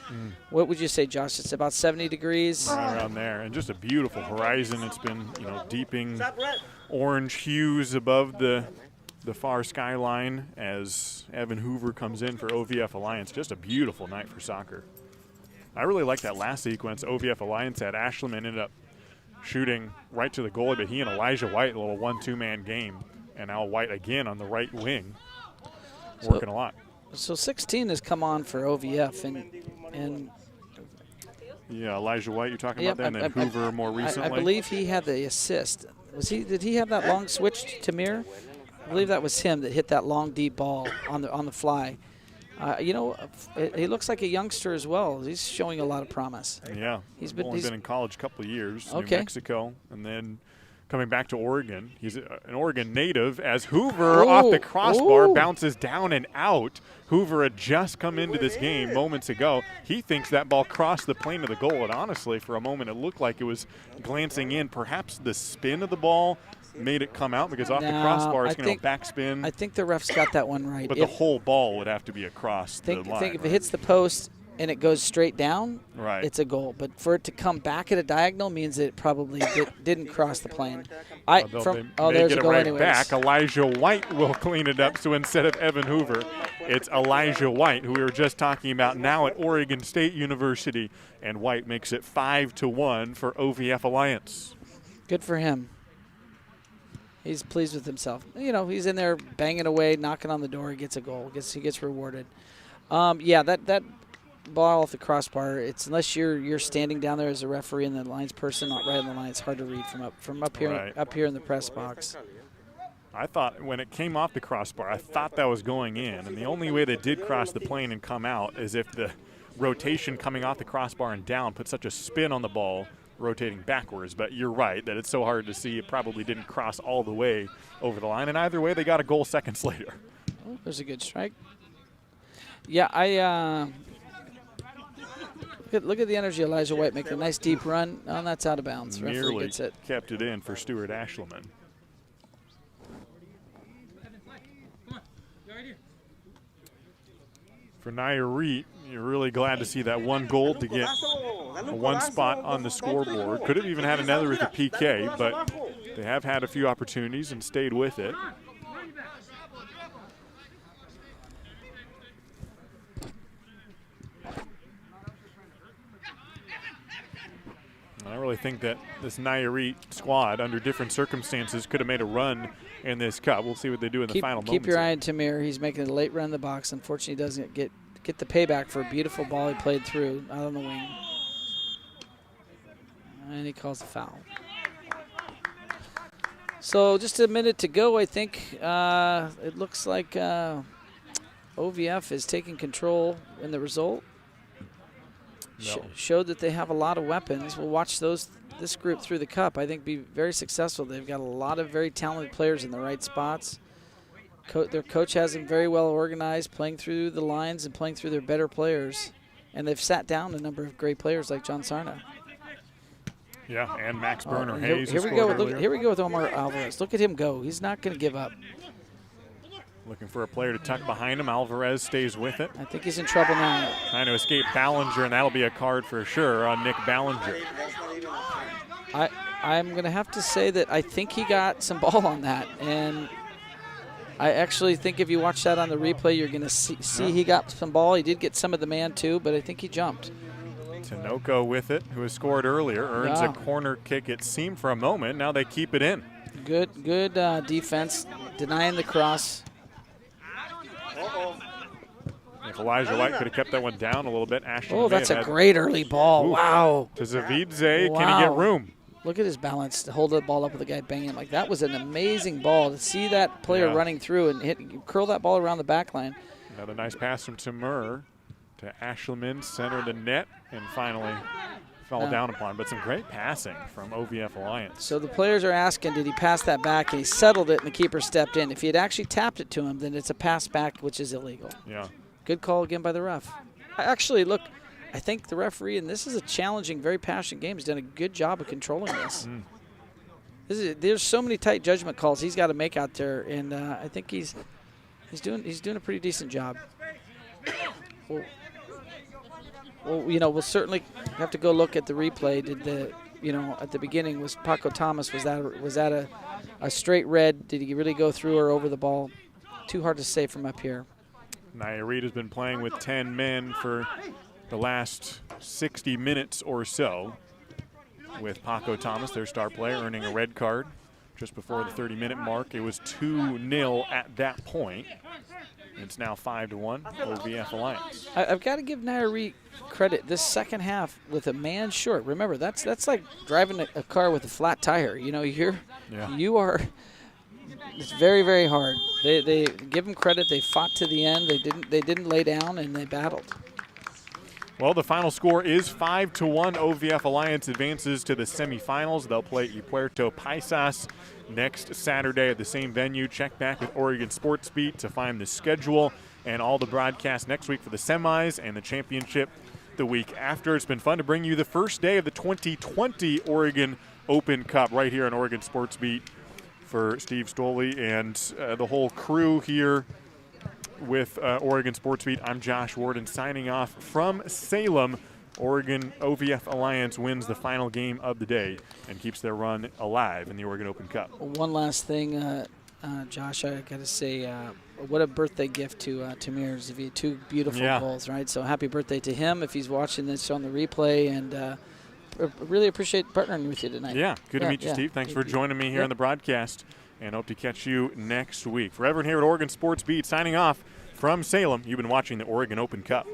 What would you say, Josh? It's about 70 degrees. Right around there, and just a beautiful horizon. It's been, you know, deeping orange hues above the far skyline as Evan Hoover comes in for OVF Alliance. Just a beautiful night for soccer. I really like that last sequence OVF Alliance had. Ashleman ended up shooting right to the goalie, but he and Elijah White, a little 1-2-man game. And now White again on the right wing, working a lot. So 16 has come on for OVF, and yeah, Elijah White, you're talking about that, and then Hoover more recently. I believe he had the assist. Did he have that long switch to Mir? I believe that was him that hit that long deep ball on the fly. You know, he looks like a youngster as well. He's showing a lot of promise. Yeah, he's only been in college a couple of years, New Mexico, and then coming back to Oregon. He's an Oregon native as Hoover off the crossbar bounces down and out. Hoover had just come into this game moments ago. He thinks that ball crossed the plane of the goal, and honestly, for a moment, it looked like it was glancing in. Perhaps the spin of the ball made it come out because off the crossbar, it's going to backspin. I think the refs got that one right. But the whole ball would have to be across the line. I think if it hits the post and it goes straight down, it's a goal. But for it to come back at a diagonal means it probably didn't cross the plane. There's a goal anyways. Back. Elijah White will clean it up. So instead of Evan Hoover, it's Elijah White, who we were just talking about, now at Oregon State University. And White makes it 5-1 for OVF Alliance. Good for him. He's pleased with himself. You know, he's in there banging away, knocking on the door. He gets a goal. He gets rewarded. Yeah, that ball off the crossbar. It's unless you're standing down there as a referee and the lines person not right on the line. It's hard to read from up here in the press box. I thought when it came off the crossbar, I thought that was going in, and the only way that did cross the plane and come out is if the rotation coming off the crossbar and down put such a spin on the ball, rotating backwards. But you're right that it's so hard to see. It probably didn't cross all the way over the line, and either way, they got a goal seconds later. Oh, there's a good strike. Yeah, Look at the energy. Elijah White making a nice deep run. Oh, that's out of bounds. Nearly gets it. Kept it in for Stuart Ashleman. For Nayarit, you're really glad to see that one goal to get one spot on the scoreboard. Could have even had another with the PK, but they have had a few opportunities and stayed with it. I really think that this Nayarit squad, under different circumstances, could have made a run in this cup. We'll see what they do in the final moments. Keep your eye on Tamir. He's making a late run in the box. Unfortunately, he doesn't get the payback for a beautiful ball he played through out on the wing. And he calls a foul. So just a minute to go, I think. It looks like OVF is taking control in the result. Showed that they have a lot of weapons. We'll watch this group through the cup. I think be very successful. They've got a lot of very talented players in the right spots. Their coach has them very well organized, playing through the lines and playing through their better players. And they've sat down a number of great players like John Sarna. Yeah, and Max Burner Hayes. Here we go with Omar Alvarez. Look at him go. He's not going to give up. Looking for a player to tuck behind him. Alvarez stays with it. I think he's in trouble now. Trying to escape Ballinger, and that'll be a card for sure on Nick Ballinger. I'm going to have to say that I think he got some ball on that. And I actually think if you watch that on the replay, you're going to see he got some ball. He did get some of the man, too, but I think he jumped. Tinoco with it, who has scored earlier, earns a corner kick, it seemed, for a moment. Now they keep it in. Good defense, denying the cross. If Elijah White could have kept that one down a little bit, Ashton that's a great early ball. Wow. To Zavidze, can he get room? Look at his balance to hold the ball up with the guy banging like that. Was an amazing ball to see that player running through and curl that ball around the back line. Another nice pass from Timur to Ashleman, center the net, and finally fell down upon, but some great passing from OVF Alliance. So the players are asking, did he pass that back? And he settled it, and the keeper stepped in. If he had actually tapped it to him, then it's a pass back, which is illegal. Yeah. Good call again by the ref. Actually, look, I think the referee, and this is a challenging, very passionate game, has done a good job of controlling this. There's so many tight judgment calls he's got to make out there, and I think he's doing a pretty decent job. Well, we'll certainly have to go look at the replay. Did at the beginning, was Paco Thomas, was that a straight red? Did he really go through or over the ball? Too hard to say from up here. Nayarit has been playing with 10 men for the last 60 minutes or so, with Paco Thomas, their star player, earning a red card just before the 30-minute mark. It was 2-0 at that point. It's now 5-1, OVF Alliance. I've got to give Nayarit credit. This second half with a man short. Remember, that's like driving a car with a flat tire. You are. It's very, very hard. They give them credit. They fought to the end. They didn't lay down, and they battled. Well, the final score is 5-1. OVF Alliance advances to the semifinals. They'll play Puerto Paisas next Saturday at the same venue. Check back with Oregon Sports Beat to find the schedule and all the broadcasts next week for the semis and the championship the week after. It's been fun to bring you the first day of the 2020 Oregon Open Cup right here on Oregon Sports Beat for Steve Stoley and the whole crew here with Oregon Sports Beat. I'm Josh Worden signing off from Salem. Oregon OVF Alliance wins the final game of the day and keeps their run alive in the Oregon Open Cup. One last thing, Josh, I got to say, what a birthday gift to Tamir Zavi. Two beautiful goals, right? So happy birthday to him if he's watching this on the replay, and really appreciate partnering with you tonight. Yeah, good to meet you, Steve. Thanks for joining me here on the broadcast, and hope to catch you next week. For everyone here at Oregon Sports Beat, signing off from Salem, you've been watching the Oregon Open Cup.